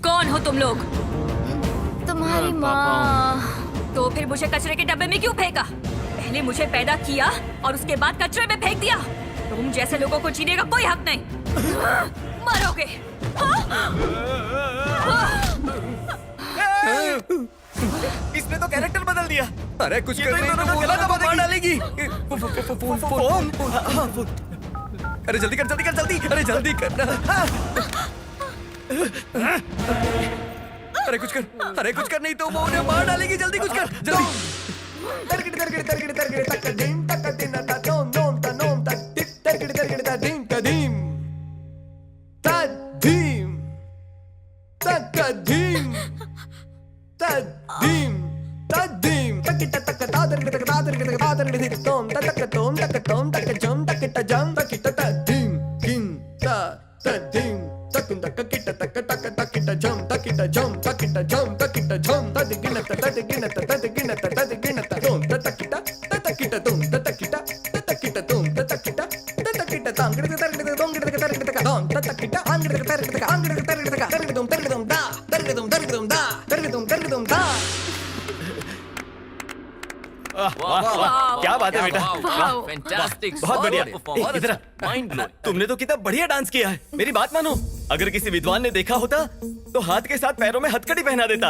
कौन हो तुम लोग? तुम्हारी माँ। तो फिर मुझे कचरे के डब्बे में क्यों फेंका? पहले मुझे पैदा किया और उसके बाद कचरे में फेंक दिया। तुम जैसे लोगों को जीने का कोई हक नहीं। मरोगे। इसने तो कैरेक्टर बदल दिया। अरे कुछ कर नहीं तो गला दबा डालेगी। फोन। अरे जल्दी कर, जल्दी कर, जल्दी। अरे जल्दी कर। अरे कुछ कर, अरे कुछ कर, नहीं तो वो उन्हें मार डालेगी। जल्दी कुछ कर, जल्दी। क्या बात है बेटा, वाह। फैंटास्टिक, बहुत बढ़िया। परफॉर्मेंस, इधर आ। Mind blowing. तुमने तो कितना बढ़िया डांस किया है। मेरी बात मानो, अगर किसी विद्वान ने देखा होता तो हाथ के साथ पैरों में हथकड़ी पहना देता।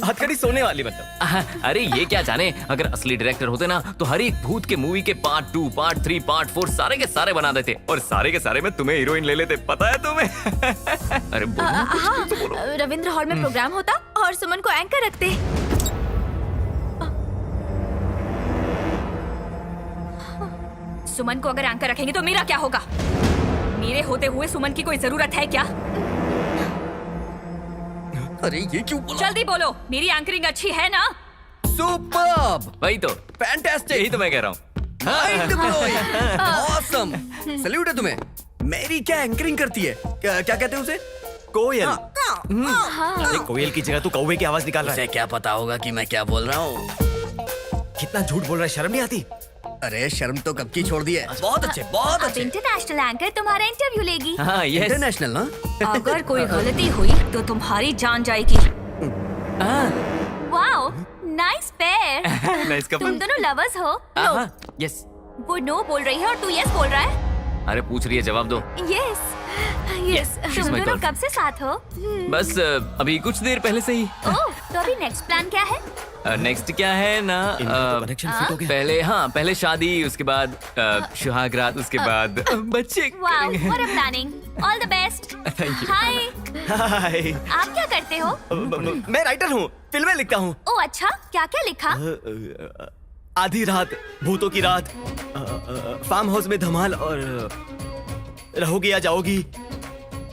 हथकड़ी सोने वाली मतलब। अरे ये क्या जाने, अगर असली डायरेक्टर होते ना तो हर एक भूत के मूवी के पार्ट 2, पार्ट 3, पार्ट 4 सारे के सारे बना देते और सारे के सारे में तुम्हें हीरोइन ले लेते, पता है तुम्हें? अरे बोलो, हाँ, रविंद्र हॉल में प्रोग्राम होता और सुमन को एंकर रखते। सुमन को अगर एंकर रखेंगे तो मेरा क्या होगा? मेरे होते हुए सुमन की कोई जरूरत है क्या? अरे ये क्यों बोला? जल्दी बोलो, मेरी एंकरिंग अच्छी है ना? सुपर्ब, वही तो, फैंटास्टिक, यही तो मैं कह रहा हूँ। माइंड ब्लोइंग, ऑसम, सैल्यूट है तुम्हें। मेरी क्या एंकरिंग करती है? क्या कहते हैं उसे? कोयल। अरे कोयल की जगह तू कौवे की आवाज निकाल रहा है। उसे क्या पता होगा कि मैं क्या बोल रहा हूँ? कितना झूठ बोल रहा है, शर्म नहीं आती? अरे शर्म तो कब की छोड़ दी है। बहुत अच्छे, बहुत अब अच्छे। इंटरनेशनल एंकर तुम्हारा इंटरव्यू लेगी। हाँ यस। इंटरनेशनल ना? अगर कोई गलती हुई तो तुम्हारी जान जाएगी। Wow, nice pair. नाइस तुम कपल। दोनों लवर्स हो? यस। वो नो बोल रही है और तू यस बोल रहा है। अरे पूछ रही है, जवाब दो। Yes yes. she's तुम my दोनों girlfriend. कब से साथ हो? बस अभी कुछ देर पहले से ही। ओह, तो अभी नेक्स्ट प्लान क्या है? नेक्स्ट क्या है ना, कनेक्शन फिट हो गया। पहले शादी, उसके बाद सुहाग रात, उसके बाद बच्चे वाओ, करेंगे। What a planning. All the best. Thank you. हाय, हाय। आप क्या करते हो? मैं राइटर हूँ, फिल्में लिखता हूँ। ओह अच्छा, क्या क्या लिखा? आधी रात, भूतों की रात, फार्म हाउस में धमाल और रहोगी या जाओगी,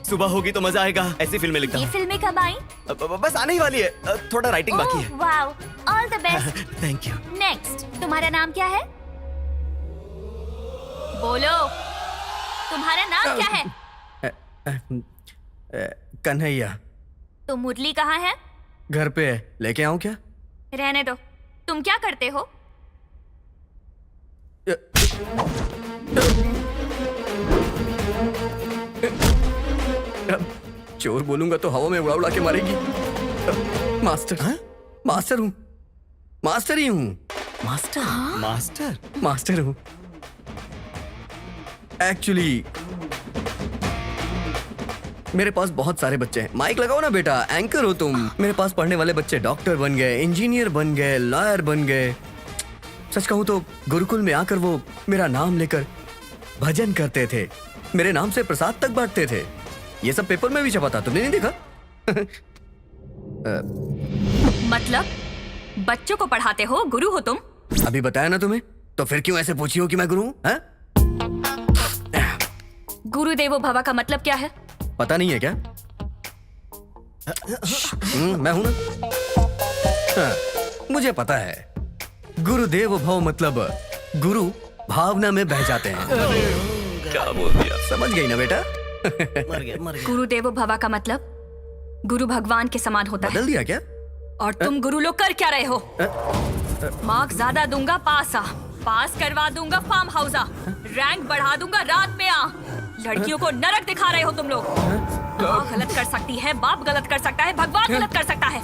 सुबह होगी तो मजा आएगा, ऐसी फिल्में लिखता ये हूँ। फिल्में कब आई? बस आने ही वाली है, थोड़ा राइटिंग बाकी है। Wow, all the best. Thank you. Next, तुम्हारा नाम क्या है? बोलो, तुम्हारा नाम क्या है? कन्हैया। तो मुरली कहाँ है? घर पे है, लेके आऊं क्या? रहने दो। तुम क्या करते हो? चोर बोलूंगा तो हवा में उड़ा उड़ा के मारेगी। मास्टर। मास्टर हूँ, मास्टर ही हूँ। मास्टर। मास्टर। मास्टर हूँ एक्चुअली। मेरे पास बहुत सारे बच्चे हैं। माइक लगाओ ना बेटा, एंकर हो तुम। मेरे पास पढ़ने वाले बच्चे डॉक्टर बन गए, इंजीनियर बन गए, लॉयर बन गए। सच कहूं तो गुरुकुल में आकर वो मेरा नाम लेकर भजन करते थे, मेरे नाम से प्रसाद तक बांटते थे। ये सब पेपर में भी छपा था, तुमने नहीं देखा? मतलब बच्चों को पढ़ाते हो, गुरु हो तुम? अभी बताया ना तुम्हें, तो फिर क्यों ऐसे पूछी हो कि मैं गुरु हूं? हाँ? गुरुदेवो भवा का मतलब क्या है? पता नहीं है क्या? मैं हूं ना। हाँ, मुझे पता है। गुरुदेव भव मतलब गुरु भावना में बह जाते हैं। क्या बोल दिया? समझ गई ना बेटा? गुरुदेवो भवा का मतलब गुरु भगवान के समान होता है। बदल दिया क्या? और तुम गुरु लोग कर क्या रहे हो? मार्क्स ज्यादा दूंगा पास आ, पास करवा दूंगा फार्म हाउस आ, रैंक बढ़ा दूंगा रात में आ। लड़कियों को नरक दिखा रहे हो तुम लोग। माँ गलत कर सकती है, बाप गलत कर सकता है, भगवान गलत कर सकता है,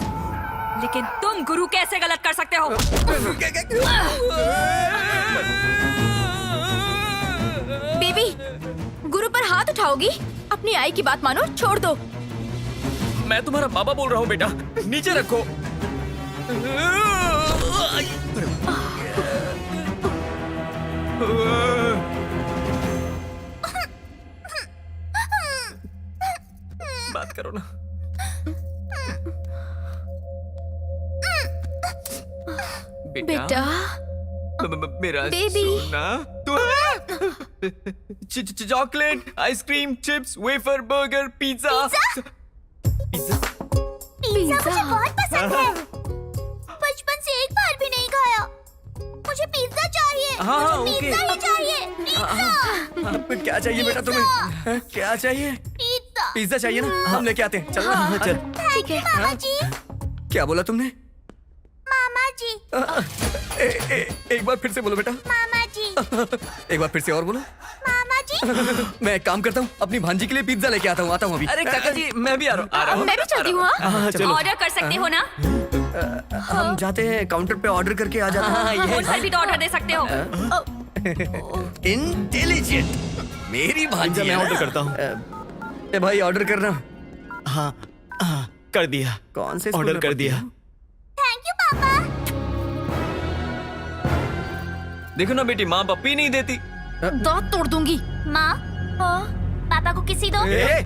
लेकिन तुम गुरु कैसे गलत कर सकते हो? बेबी, गुरु पर हाथ उठाओगी? अपनी आई की बात मानो, छोड़ दो। मैं तुम्हारा बाबा बोल रहा हूँ बेटा, नीचे रखो। बात करो ना। बेटा, मेरा बेबी। सोना, chocolate, ice cream, chips, wafer, burger, pizza. Pizza मुझे बहुत पसंद है। बचपन से एक बार भी नहीं खाया। मुझे पिज्जा चाहिए। हाँ, मुझे ओके। पिज्जा ही चाहिए। पिज्जा। क्या चाहिए बेटा तुम्हें? क्या चाहिए? पिज्जा। पिज्जा चाहिए ना? हम लेके आते हैं। चलो ना, चल। थैंक यू मामा जी। क्या बोला तुमने? मामा जी। एक बार फिर से बोलो बेटा। मामा जी। एक बार फिर से और बोलो। मामा जी। मैं एक काम करता हूँ, अपनी भांजी के लिए पिज्जा लेके आता हूँ अभी। अरे काका जी, मैं भी आ रहा हूँ। मैं भी चलती हूँ। हाँ? चलो। ऑर्डर कर सकते हो ना? हम जाते हैं काउंटर पे ऑर्डर करके आ जाते हैं। फोन पर भी तो ऑर्डर दे सकते हो। इंटेलिजेंट मेरी भांजी मैं है ऑर्डर ना? करता हूँ। ए भाई ऑर्डर करना। हाँ हाँ कर दिया। कौन से स्कूल ऑर्डर में कर पढ़ती दिया। हो? थैंक यू पापा। देखो ना बेटी, माँ पप्पी नहीं देती। दांत तोड़ दूंगी। माँ पापा को किसी दो। ए,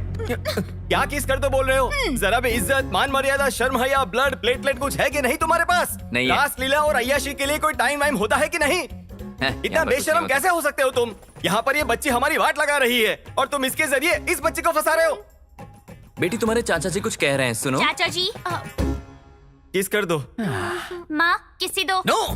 क्या किस कर दो बोल रहे हो? जरा भी इज्जत, मान मर्यादा, शर्म हया, ब्लड प्लेटलेट कुछ है कि नहीं तुम्हारे पास? नहीं है। रास लीला और अय्याशी के लिए कोई टाइम वाइम होता है कि नहीं? इतना यहाँ पर कुछ बेशरम नहीं कैसे हो सकते हो तुम? यहाँ पर ये बच्ची हमारी वाट लगा रही है और तुम इसके जरिए इस बच्ची को फंसा रहे हो। होता। बेटी तुम्हारे चाचा जी कुछ कह रहे हैं, सुनो। चाचा जी किस कर दो। माँ किसी दो। नो,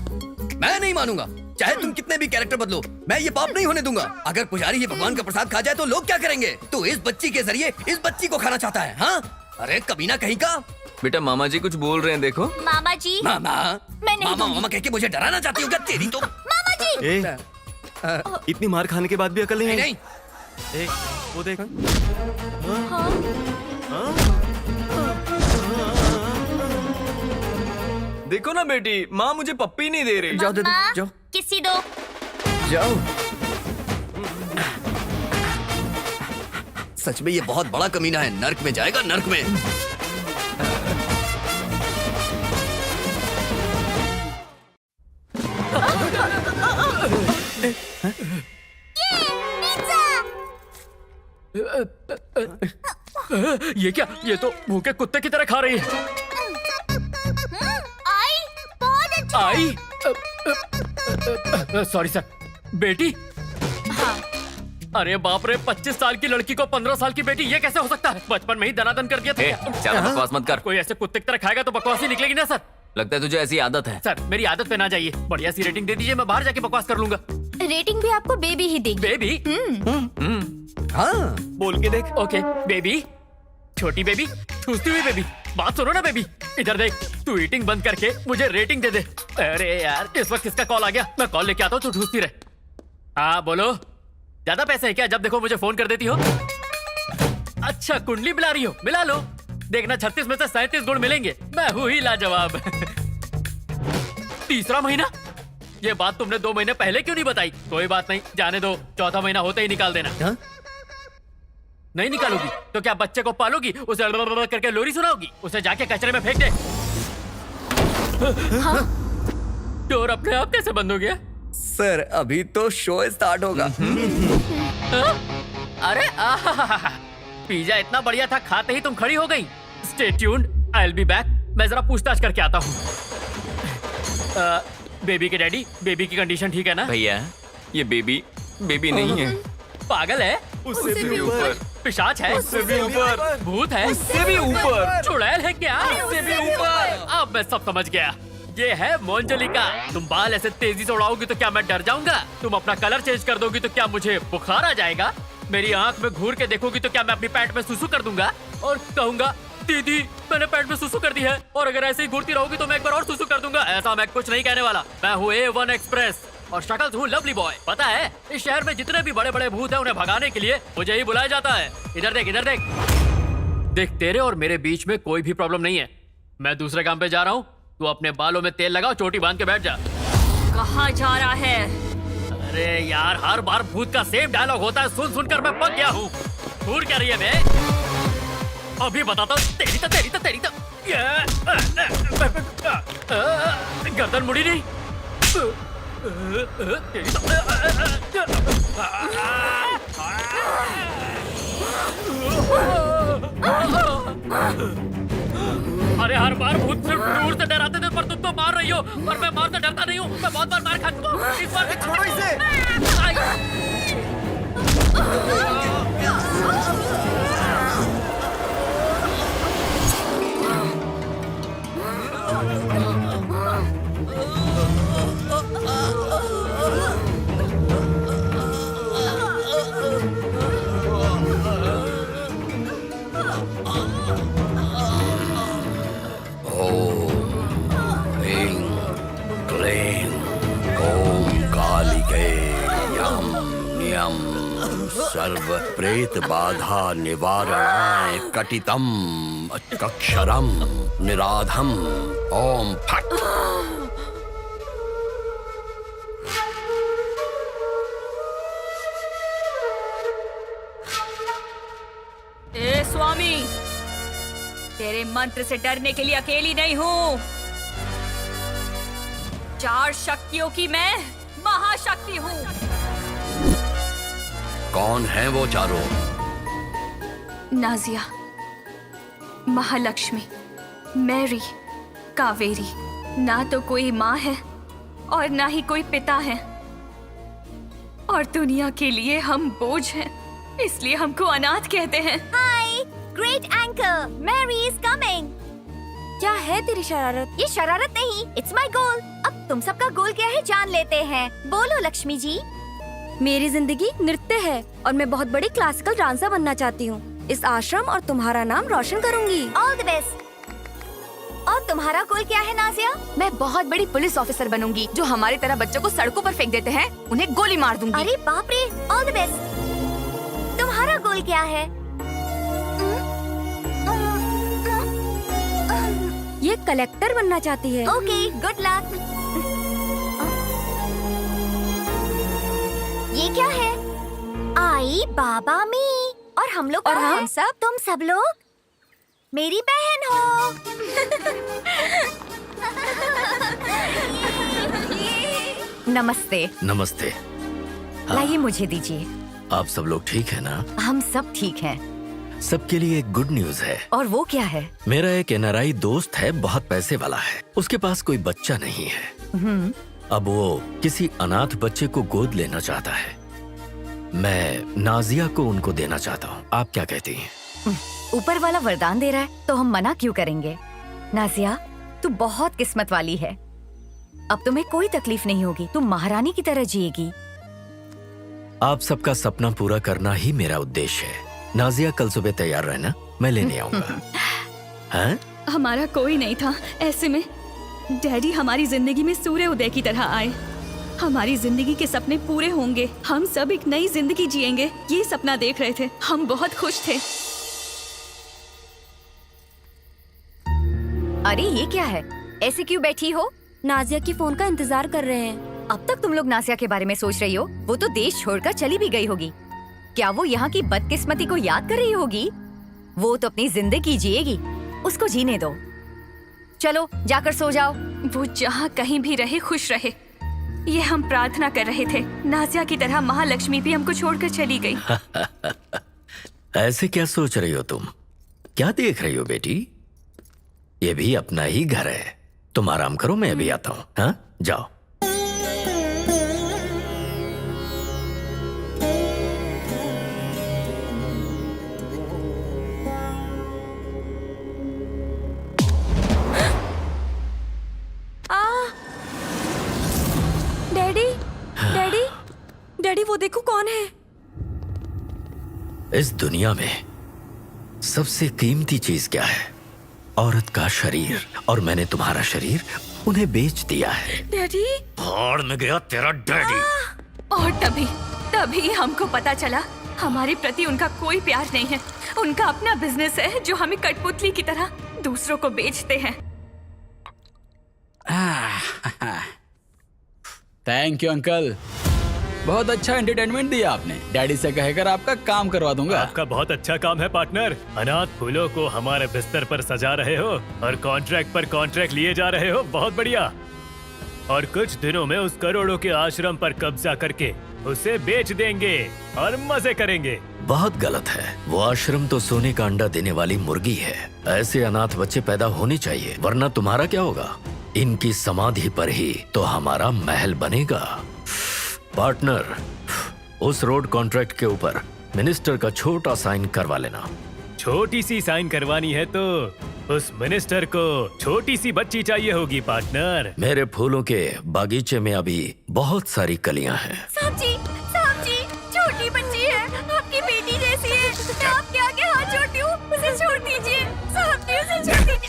मैं नहीं मानूंगा। चाहे तुम कितने भी कैरेक्टर बदलो, मैं ये पाप नहीं होने दूंगा। अगर पुजारी ये भगवान का प्रसाद खा जाए तो लोग क्या करेंगे? तू इस बच्ची के जरिए इस बच्ची को खाना चाहता है, हाँ? अरे कमीना कहीं का। बेटा मामा जी कुछ बोल रहे हैं, देखो। मामा जी मामा मैं नहीं मामा दूंगी। मामा कह के मुझे डराना चाहती हो क्या? तेरी तो मामा जी ए, इतनी मार खाने के बाद भी अकल नहीं नहीं, आई? नहीं। ए, वो देख। देखो ना बेटी, माँ मुझे पप्पी नहीं दे रही। जाओ दे दो, माँ जाओ किसी दो। जाओ। सच में ये बहुत बड़ा कमीना है। नर्क में जाएगा, नर्क में। ये क्या? ये तो भूखे कुत्ते की तरह खा रही है। आई बहुत अच्छा। आई सॉरी सर। बेटी? अरे बाप रे, 25 साल की लड़की को 15 साल की बेटी, ये कैसे हो सकता है? बचपन में ही दनादन कर दिया था क्या? ज्यादा बकवास मत कर। कोई ऐसे कुत्ते की तरह खाएगा तो बकवास ही निकलेगी ना सर। लगता है तुझे ऐसी आदत है। सर मेरी आदत पे ना जाइए, बढ़िया सी रेटिंग दे दीजिए, मैं बाहर जाके बकवास कर लूंगा। रेटिंग भी आपको बेबी ही देगी। बेबी? हाँ, बोल के देख। ओके बेबी, छोटी बेबी, ठूसती हुई बेबी, बात सुनो ना बेबी, इधर देख, तू ईटिंग बंद करके मुझे रेटिंग दे दे। अरे यार इस वक्त किसका कॉल आ गया? मैं कॉल लेके आता हूँ, तू ठूसती रहे। हाँ बोलो, ज्यादा पैसे है क्या? जब देखो मुझे फोन कर देती हो। अच्छा कुंडली मिला रही हो, मिला लो, देखना 36 में से 37 गुण मिलेंगे। मैं हूँ ही लाजवाब। तीसरा महीना? ये बात तुमने 2 महीने पहले क्यों नहीं बताई? कोई बात नहीं, जाने दो, चौथा महीना होते ही निकाल देना। हाँ? नहीं निकालोगी तो क्या बच्चे को पालोगी, उसे करके लोरी सुनाओगी, उसे जाके कचरे में फेंक दे। डोर अपने आप कैसे बंद हो गया? सर अभी तो शो स्टार्ट होगा। अरे आहा, पिज्जा इतना बढ़िया था, खाते ही तुम खड़ी हो गई। Stay tuned, I will be back. मैं जरा पूछताछ करके आता हूँ। बेबी के डैडी, बेबी की कंडीशन ठीक है ना? भैया ये बेबी नहीं है। पागल है? उससे भी ऊपर। पिशाच है? उससे भी ऊपर। भूत है? उससे भी ऊपर। चुड़ैल है क्या? उससे भी ऊपर। अब मैं सब समझ गया, ये है मोंजलिका। तुम बाल ऐसे तेजी से उड़ाओगी तो क्या मैं डर जाऊंगा? तुम अपना कलर चेंज कर दोगी तो क्या मुझे बुखार आ जाएगा? मेरी आंख में घूर के देखोगी तो क्या मैं अपनी पैंट में सुसु कर दूंगा और कहूंगा दीदी मैंने पैंट में सुसु कर दी है? और अगर ऐसे ही घूरती रहोगी तो मैं एक बार और सुसु कर दूंगा। ऐसा मैं कुछ नहीं कहने वाला। मैं हूँ A1 एक्सप्रेस और शक्ल हूँ लवली बॉय। पता है इस शहर में जितने भी बड़े बड़े भूत हैं उन्हें भगाने के लिए मुझे ही बुलाया जाता है। इधर देख, इधर देख, देख, तेरे और मेरे बीच में कोई भी प्रॉब्लम नहीं है। मैं दूसरे काम पे जा रहा हूँ, तू अपने बालों में तेल लगाओ, चोटी बांध के बैठ जा। कहाँ जा रहा है? अरे यार हर बार भूत का सेम डायलॉग होता है, सुन सुनकर मैं पक गया हूँ। घूर क्या रही है बे? अभी बताता हूँ, तेरी तो गर्दन मुड़ी नहीं। तेरी अरे हर बार भूत सिर्फ दूर से डराते थे, पर तुम तो मार रही हो। पर मैं मार से डरता नहीं हूँ, मैं बहुत बार मार खा चुका हूँ। इस बार छोड़ो इसे। क्लीं ओम कालिके सर्व प्रेत बाधा निवारणाय कटितम अक्षरम निराधम ओम फट। ए स्वामी, तेरे मंत्र से डरने के लिए अकेली नहीं हूँ। 4 शक्तियों की मैं महाशक्ति हूँ। कौन है वो चारों? नाजिया, महालक्ष्मी, मैरी, कावेरी। ना तो कोई माँ है और ना ही कोई पिता है, और दुनिया के लिए हम बोझ हैं, इसलिए हमको अनाथ कहते हैं। Hi, great uncle, Mary is coming. क्या है तेरी शरारत? ये शरारत नहीं, इट्स माय गोल। अब तुम सबका गोल क्या है जान लेते हैं। बोलो लक्ष्मी जी। मेरी जिंदगी नृत्य है और मैं बहुत बड़ी क्लासिकल डांसर बनना चाहती हूँ। इस आश्रम और तुम्हारा नाम रोशन करूंगी। All the best. और तुम्हारा गोल क्या है नाजिया? मैं बहुत बड़ी पुलिस ऑफिसर बनूंगी, जो हमारी तरह बच्चों को सड़कों पर फेंक देते हैं उन्हें गोली मार दूंगी। अरे बाप रे, ऑल द बेस्ट। तुम्हारा गोल क्या है? ये कलेक्टर बनना चाहती है। Okay, good luck. ये क्या है? आई बाबा मी। और हम लोग और कौन हम? हैं? सब तुम सब लोग मेरी बहन हो। नमस्ते। नमस्ते। लाइए मुझे दीजिए। आप सब लोग ठीक है ना? हम सब ठीक हैं। सबके लिए एक गुड न्यूज है। और वो क्या है? मेरा एक एनआरआई दोस्त है, बहुत पैसे वाला है। उसके पास कोई बच्चा नहीं है। अब वो किसी अनाथ बच्चे को गोद लेना चाहता है। मैं नाजिया को उनको देना चाहता हूँ। आप क्या कहती हैं? ऊपर वाला वरदान दे रहा है तो हम मना क्यों करेंगे? नाजिया, तू बहुत किस्मत वाली है। अब तुम्हें कोई तकलीफ नहीं होगी, तुम महारानी की तरह जिएगी। आप सबका सपना पूरा करना ही मेरा उद्देश्य है। नाजिया, कल सुबह तैयार रहना, मैं लेने आऊंगा। हाँ? हमारा कोई नहीं था, ऐसे में डैडी हमारी जिंदगी में सूर्य उदय की तरह आए। हमारी जिंदगी के सपने पूरे होंगे, हम सब एक नई जिंदगी जिएंगे, ये सपना देख रहे थे। हम बहुत खुश थे। अरे ये क्या है? ऐसे क्यों बैठी हो? नाजिया की फोन का इंतजार कर रहे हैं। अब तक तुम लोग नाजिया के बारे में सोच रही हो? वो तो देश छोड़कर चली भी गई होगी। क्या वो यहाँ की बदकिस्मती को याद कर रही होगी? वो तो अपनी जिंदगी जिएगी, उसको जीने दो। चलो जाकर सो जाओ। वो जहाँ कहीं भी रहे खुश रहे, ये हम प्रार्थना कर रहे थे। नाजिया की तरह महालक्ष्मी भी हमको छोड़कर चली गई। ऐसे क्या सोच रही हो तुम? क्या देख रही हो बेटी? ये भी अपना ही घर है। तुम आराम करो, मैं अभी आता हूँ। हाँ, जाओ। डैडी, डैडी, डैडी, वो देखो कौन है। इस दुनिया में सबसे कीमती चीज क्या है? औरत का शरीर। और मैंने तुम्हारा शरीर उन्हें बेच दिया है। डैडी, भाड़ में गया तेरा डैडी। और तभी हमको पता चला हमारे प्रति उनका कोई प्यार नहीं है। उनका अपना बिजनेस है जो हमें कठपुतली की तरह दूसरों को बेचते हैं। थैंक यू अंकल, बहुत अच्छा एंटरटेनमेंट दिया आपने। डैडी से कहकर आपका काम करवा दूंगा। आपका बहुत अच्छा काम है पार्टनर। अनाथ फूलों को हमारे बिस्तर पर सजा रहे हो और कॉन्ट्रैक्ट पर कॉन्ट्रैक्ट लिए जा रहे हो। बहुत बढ़िया। और कुछ दिनों में उस करोड़ों के आश्रम पर कब्जा करके उसे बेच देंगे और मजे करेंगे। बहुत गलत है। वो आश्रम तो सोने का अंडा देने वाली मुर्गी है। ऐसे अनाथ बच्चे पैदा होने चाहिए, वरना तुम्हारा क्या होगा? इनकी समाधि पर ही तो हमारा महल बनेगा। पार्टनर, उस रोड कॉन्ट्रैक्ट के ऊपर मिनिस्टर का छोटा साइन करवा लेना। छोटी सी साइन करवानी है तो उस मिनिस्टर को छोटी सी बच्ची चाहिए होगी पार्टनर। मेरे फूलों के बागीचे में अभी बहुत सारी कलियां हैं। साहब जी, छोटी बच्ची है, आपकी बेटी जैसी है। मैं आपके आगे हाथ जोड़ती हूँ, उसे छोड़ दीजिए। साहब जी, उसे छोड़ दीजिए।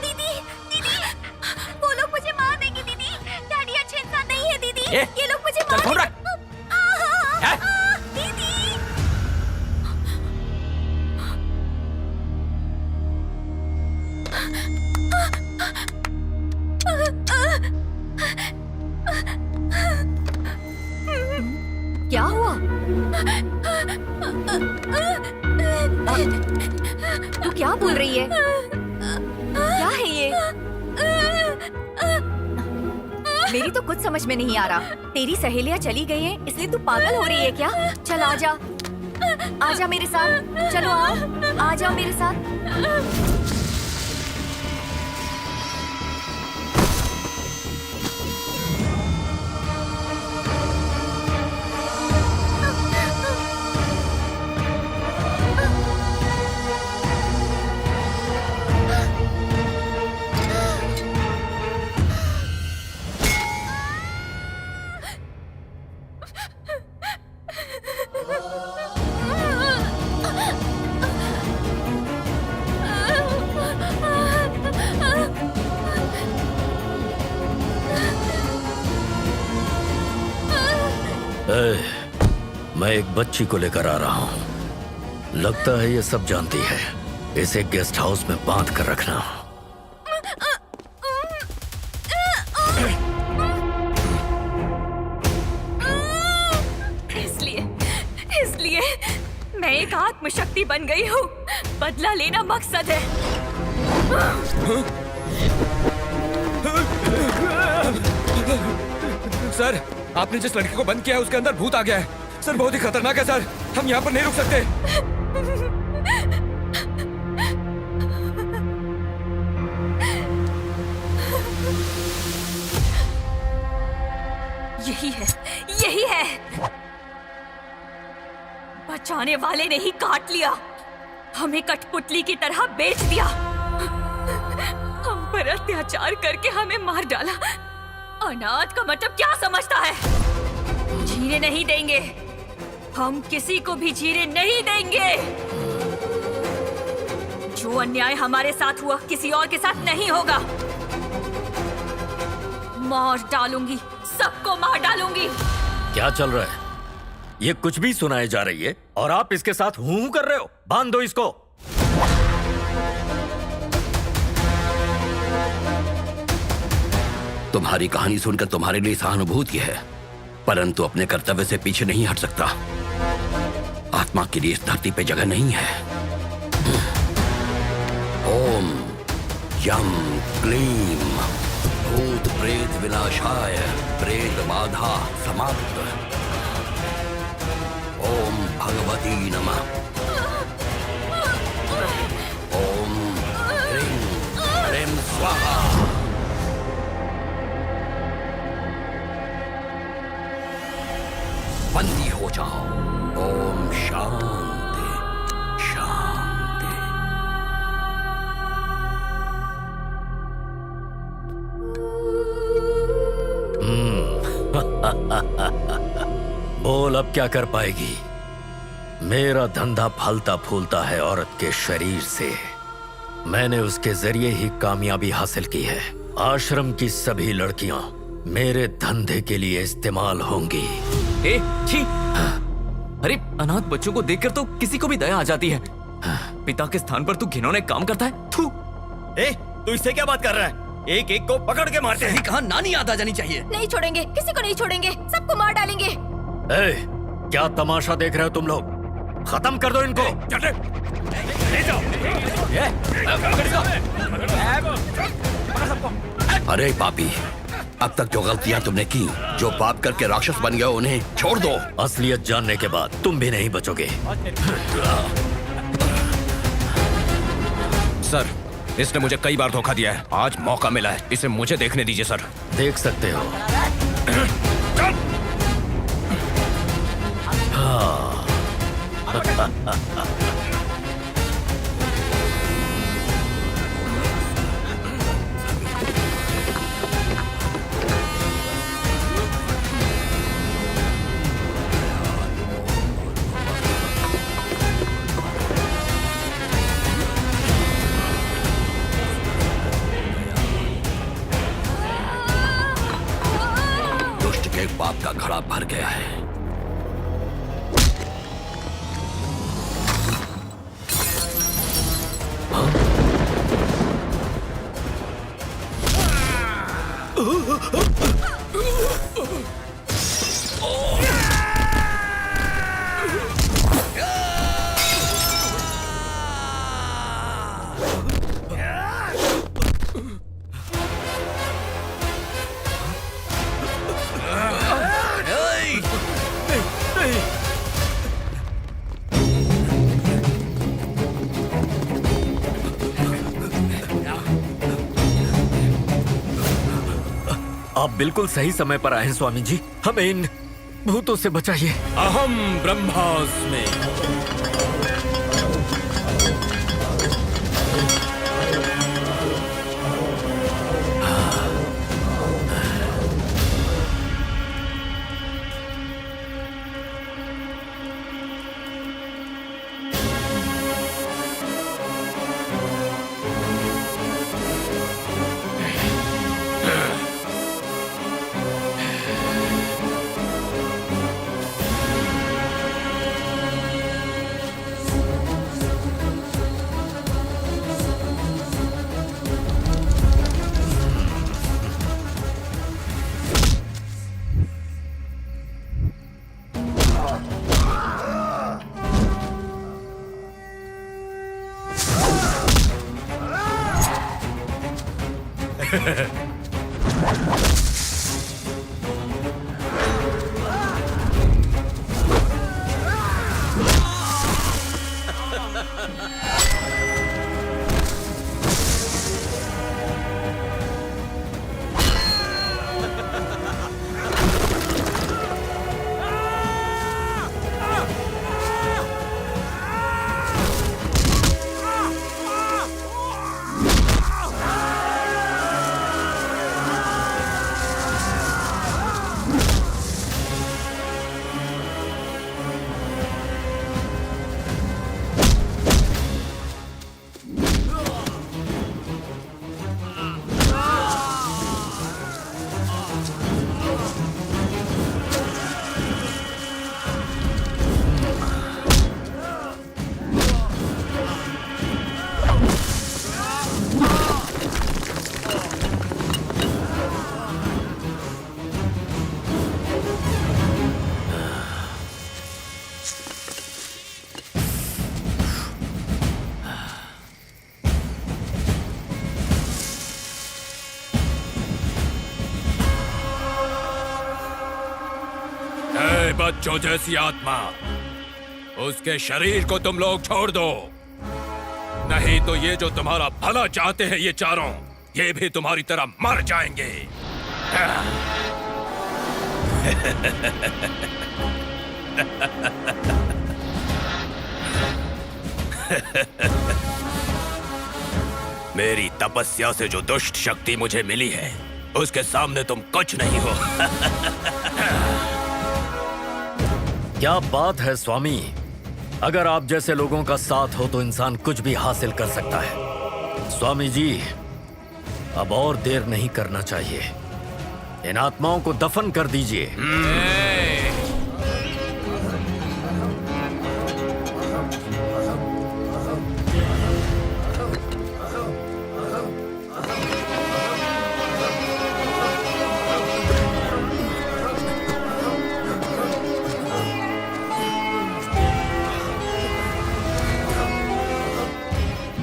दीदी, ये लोग मुझे चल फोन रख। हैं? क्या हुआ? तू क्या बोल रही है? क्या है ये? मेरी तो कुछ समझ में नहीं आ रहा। तेरी सहेलियां चली गई हैं, इसलिए तू पागल हो रही है क्या? चल आजा, आजा मेरे साथ। चलो आओ, आ जाओ मेरे साथ। मैं एक बच्ची को लेकर आ रहा हूँ। लगता है ये सब जानती है। इसे गेस्ट हाउस में बांध कर रखना। इसलिए मैं एक आत्मशक्ति बन गई हूँ। बदला लेना मकसद है। सर, आपने जिस लड़की को बंद किया है उसके अंदर भूत आ गया है। सर बहुत ही खतरनाक है सर, हम यहाँ पर नहीं रुक सकते। यही है। बचाने वाले ने ही काट लिया, हमें कठपुतली की तरह बेच दिया, हम पर अत्याचार करके हमें मार डाला। अनाथ का मतलब क्या समझता है? जीने नहीं देंगे, हम किसी को भी जीने नहीं देंगे। जो अन्याय हमारे साथ हुआ किसी और के साथ नहीं होगा। मार डालूंगी, सबको मार डालूंगी। क्या चल रहा है? ये कुछ भी सुनाई जा रही है और आप इसके साथ हूं कर रहे हो। बांध दो इसको। तुम्हारी कहानी सुनकर तुम्हारे लिए सहानुभूति है, परंतु अपने कर्तव्य से पीछे नहीं हट सकता। आत्मा के लिए इस धरती पे जगह नहीं है। ओम यम क्लीम भूत प्रेत विनाशाय प्रेत बाधा समाप्त। ओम भगवती नमः। ओम ह्रीं ह्रीं स्वाहा। बंदी हो जाओ। ओम शांति शांति। बोल अब क्या कर पाएगी? मेरा धंधा फलता फूलता है औरत के शरीर से। मैंने उसके जरिए ही कामयाबी हासिल की है। आश्रम की सभी लड़कियां मेरे धंधे के लिए इस्तेमाल होंगी। ए, छी! अरे अनाथ बच्चों को देखकर तो किसी को भी दया आ जाती है। पिता के स्थान पर तू घिनौने काम करता है। थू! तू इससे क्या बात कर रहा है? एक एक को पकड़ के मारते हैं। कहा नानी याद आ जानी चाहिए। नहीं छोड़ेंगे, किसी को नहीं छोड़ेंगे, सबको मार डालेंगे। क्या तमाशा देख रहे हो तुम लोग? खत्म कर दो इनको। अरे पापी, अब तक जो गलतियां तुमने की, जो पाप करके राक्षस बन गए, उन्हें छोड़ दो। असलियत जानने के बाद तुम भी नहीं बचोगे। सर, इसने मुझे कई बार धोखा दिया है। आज मौका मिला है, इसे मुझे देखने दीजिए सर। देख सकते हो। पाप का घड़ा भर गया है। आप बिल्कुल सही समय पर आए हैं स्वामी जी। हमें इन भूतों से बचाइए। अहम ब्रह्मास्मि। बच्चों जैसी आत्मा, उसके शरीर को तुम लोग छोड़ दो, नहीं तो ये जो तुम्हारा भला चाहते हैं ये चारों, ये भी तुम्हारी तरह मर जाएंगे। मेरी तपस्या से जो दुष्ट शक्ति मुझे मिली है, उसके सामने तुम कुछ नहीं हो। क्या बात है स्वामी, अगर आप जैसे लोगों का साथ हो तो इंसान कुछ भी हासिल कर सकता है। स्वामी जी, अब और देर नहीं करना चाहिए, इन आत्माओं को दफन कर दीजिए।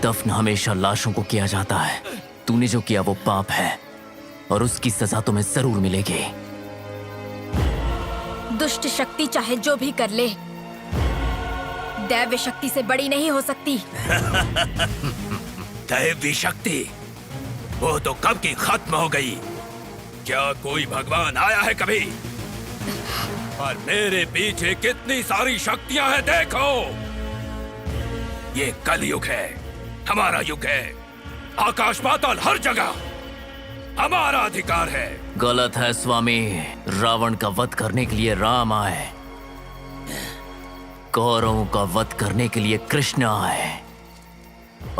दफन हमेशा लाशों को किया जाता है। तूने जो किया वो पाप है और उसकी सजा तुम्हें जरूर मिलेगी। दुष्ट शक्ति चाहे जो भी कर ले, दैव्य शक्ति से बड़ी नहीं हो सकती। दैवी शक्ति वो तो कब की खत्म हो गई। क्या कोई भगवान आया है कभी? और मेरे पीछे कितनी सारी शक्तियां हैं देखो। ये कलयुग है, हमारा युग है। आकाश पाताल हर जगह हमारा अधिकार है। गलत है स्वामी, रावण का वध करने के लिए राम आए, कौरवों का वध करने के लिए कृष्ण आए।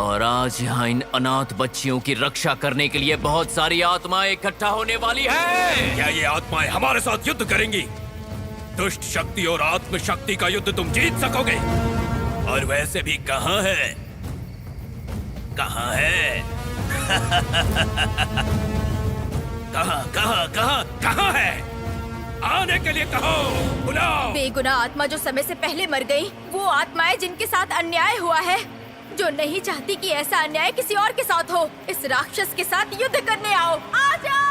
और आज यहाँ इन अनाथ बच्चियों की रक्षा करने के लिए बहुत सारी आत्माएं इकट्ठा होने वाली है। क्या ये आत्माएं हमारे साथ युद्ध करेंगी? दुष्ट शक्ति और आत्म शक्ति का युद्ध तुम जीत सकोगे? और वैसे भी कहाँ है? कहाँ है? कहाँ कहाँ कहाँ कहाँ है? आने के लिए कहो, बुलाओ। बेगुनाह आत्मा जो समय से पहले मर गई, वो आत्माएं जिनके साथ अन्याय हुआ है, जो नहीं चाहती कि ऐसा अन्याय किसी और के साथ हो, इस राक्षस के साथ युद्ध करने आओ। आ जाओ!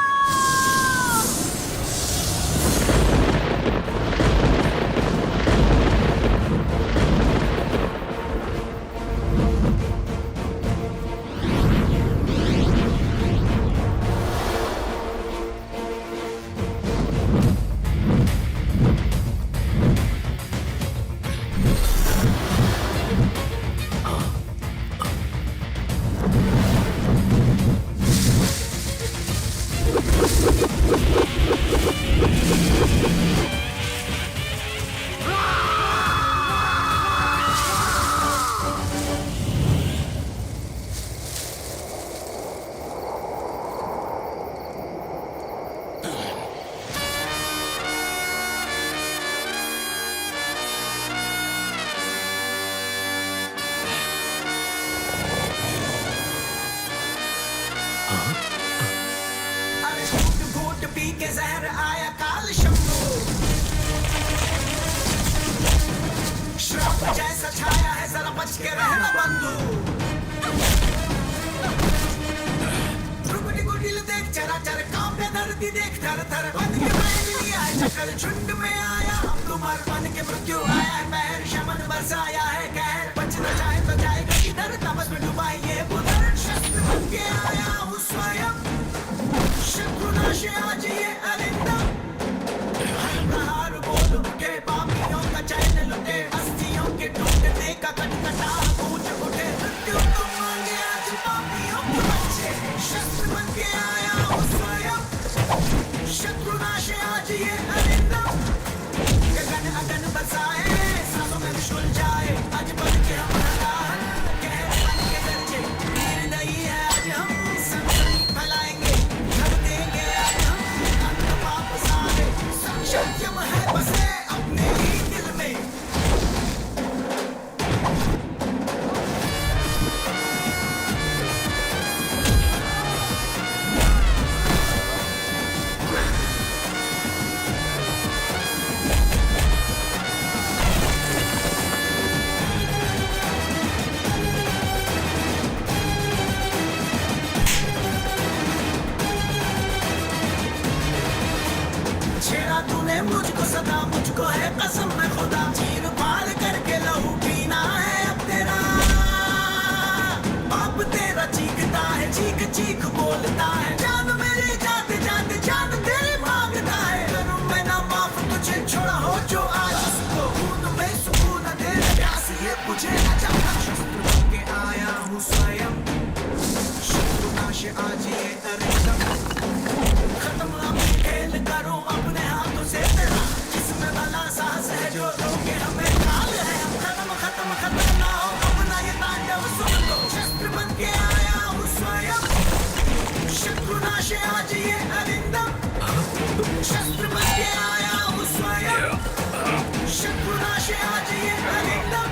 जैसा छाया है जरा बच के रहना बंधु। रुकनी गुडिल देख चराचर कांपे धरती देख थर थर बन के बैठ लिया है चक्कर झुंड में आया हम तुम्हार बन के मृत्यु आया है महर शमन बरसाया है कहर बचना चाहे तो जाएगा किधर तपस में डुबाई ये बुधर शस्त्र बन के आया हूँ स्वयं शत्रुनाश आज ये अरिंदम हर प्रहार बोल उठे पापियों का चैन लुटे अस्थियों के टूटने का कटकटा गूंज उठे मृत्यु को मांगे आज पापियों के बच्चे शस्त्र बन के आया हूँ स्वयं शत्रुनाश आज ये अरिंदम गगन अगन बरसाए सांसों में विश्वल जाए आज बन के हम हलाल कहर बन के गरजे वीर नहीं है आज हम सनसनी फैलाएंगे कर देंगे आज हम अंत पाप सारे संशयम है बसे अपने ही दिल में। छेड़ा तूने मुझको सदा मुझको है कसम में खुदा चीर फाड़ करके लहू पीना है अब तेरा बाप तेरा चीखता है चीख चीख बोलता है जान मेरे जाते जाते जान तेरी मांगता है करूं मैं ना माफ तुझे छोड़ा हो जो आज उसको खून में सुकून तेरे प्यास ये बुझे न जाता शस्त्र बन के आया हूँ स्वयं शत्रुनाश आज ये अरिंदम खत्म अब खेल करो अपने हाथों से तेरा जिसमें भला साहस है जो रोके हमें काल है खत्म खत्म खत्म ना हो अपना ये तांडव सुन लो शस्त्र बन के आया हूँ स्वयं शत्रुनाश आज ये अरिंदम शस्त्र बन के आया हूँ स्वयं शत्रुनाश आज ये अरिंदम।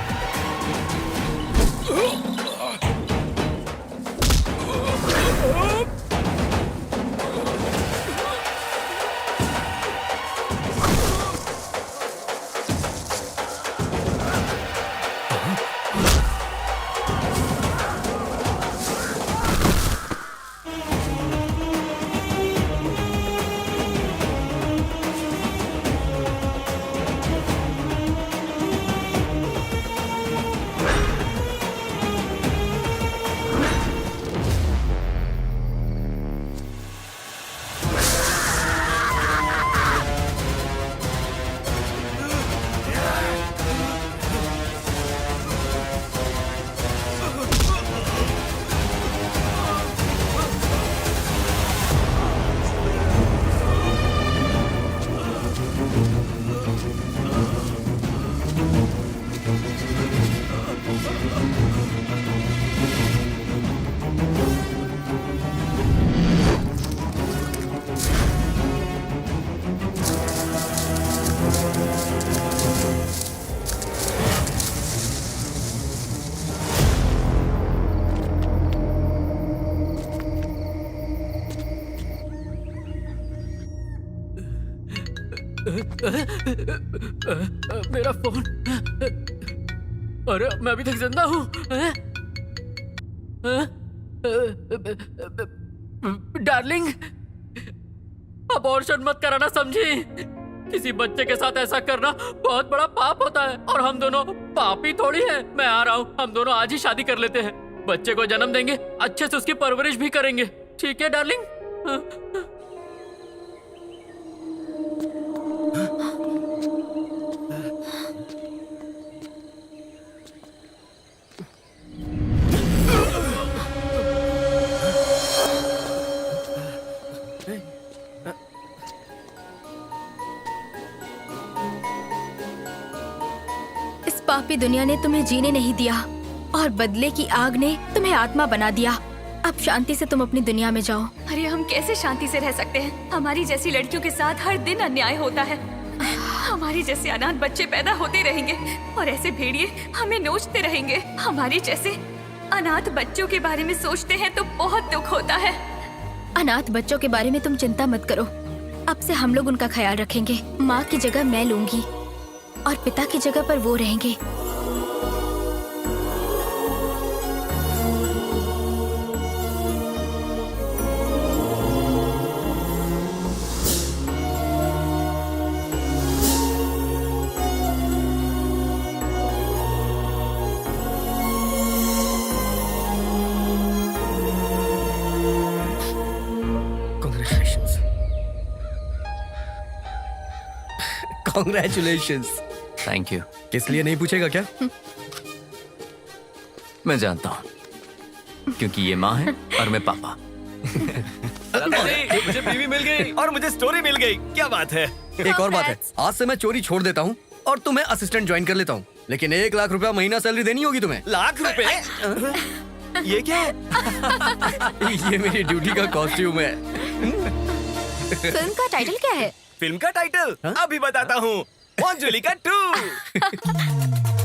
मेरा फोन। अरे मैं अभी तक जिंदा हूँ। डार्लिंग, अबॉर्शन मत कराना, समझी? किसी बच्चे के साथ ऐसा करना बहुत बड़ा पाप होता है और हम दोनों पापी थोड़ी हैं। मैं आ रहा हूँ, हम दोनों आज ही शादी कर लेते हैं, बच्चे को जन्म देंगे, अच्छे से उसकी परवरिश भी करेंगे। ठीक है डार्लिंग? इस पापी दुनिया ने तुम्हें जीने नहीं दिया और बदले की आग ने तुम्हें आत्मा बना दिया। अब शांति से तुम अपनी दुनिया में जाओ। अरे हम कैसे शांति से रह सकते हैं? हमारी जैसी लड़कियों के साथ हर दिन अन्याय होता है। हमारी जैसे अनाथ बच्चे पैदा होते रहेंगे और ऐसे भेड़िए हमें नोचते रहेंगे। हमारी जैसे अनाथ बच्चों के बारे में सोचते हैं तो बहुत दुख होता है। अनाथ बच्चों के बारे में तुम चिंता मत करो, अब से हम लोग उनका ख्याल रखेंगे। माँ की जगह मैं लूंगी और पिता की जगह पर वो रहेंगे। कॉन्ग्रेचुलेशंस। Thank you. किस लिए नहीं पूछेगा क्या? मैं जानता हूँ, क्योंकि ये माँ है और मैं पापा। मुझे बीवी मिल गई और मुझे स्टोरी मिल गई। क्या बात है? एक और बात है, आज से मैं चोरी छोड़ देता हूँ और तुम्हें असिस्टेंट ज्वाइन कर लेता हूँ, लेकिन 1 लाख रुपया महीना सैलरी देनी होगी तुम्हें। लाख रुपए? ये क्या है? ये मेरी ड्यूटी का कॉस्ट्यूम है। फिल्म का टाइटल क्या है? फिल्म का टाइटल अभी बताता हूँ, मंजुलिका 2।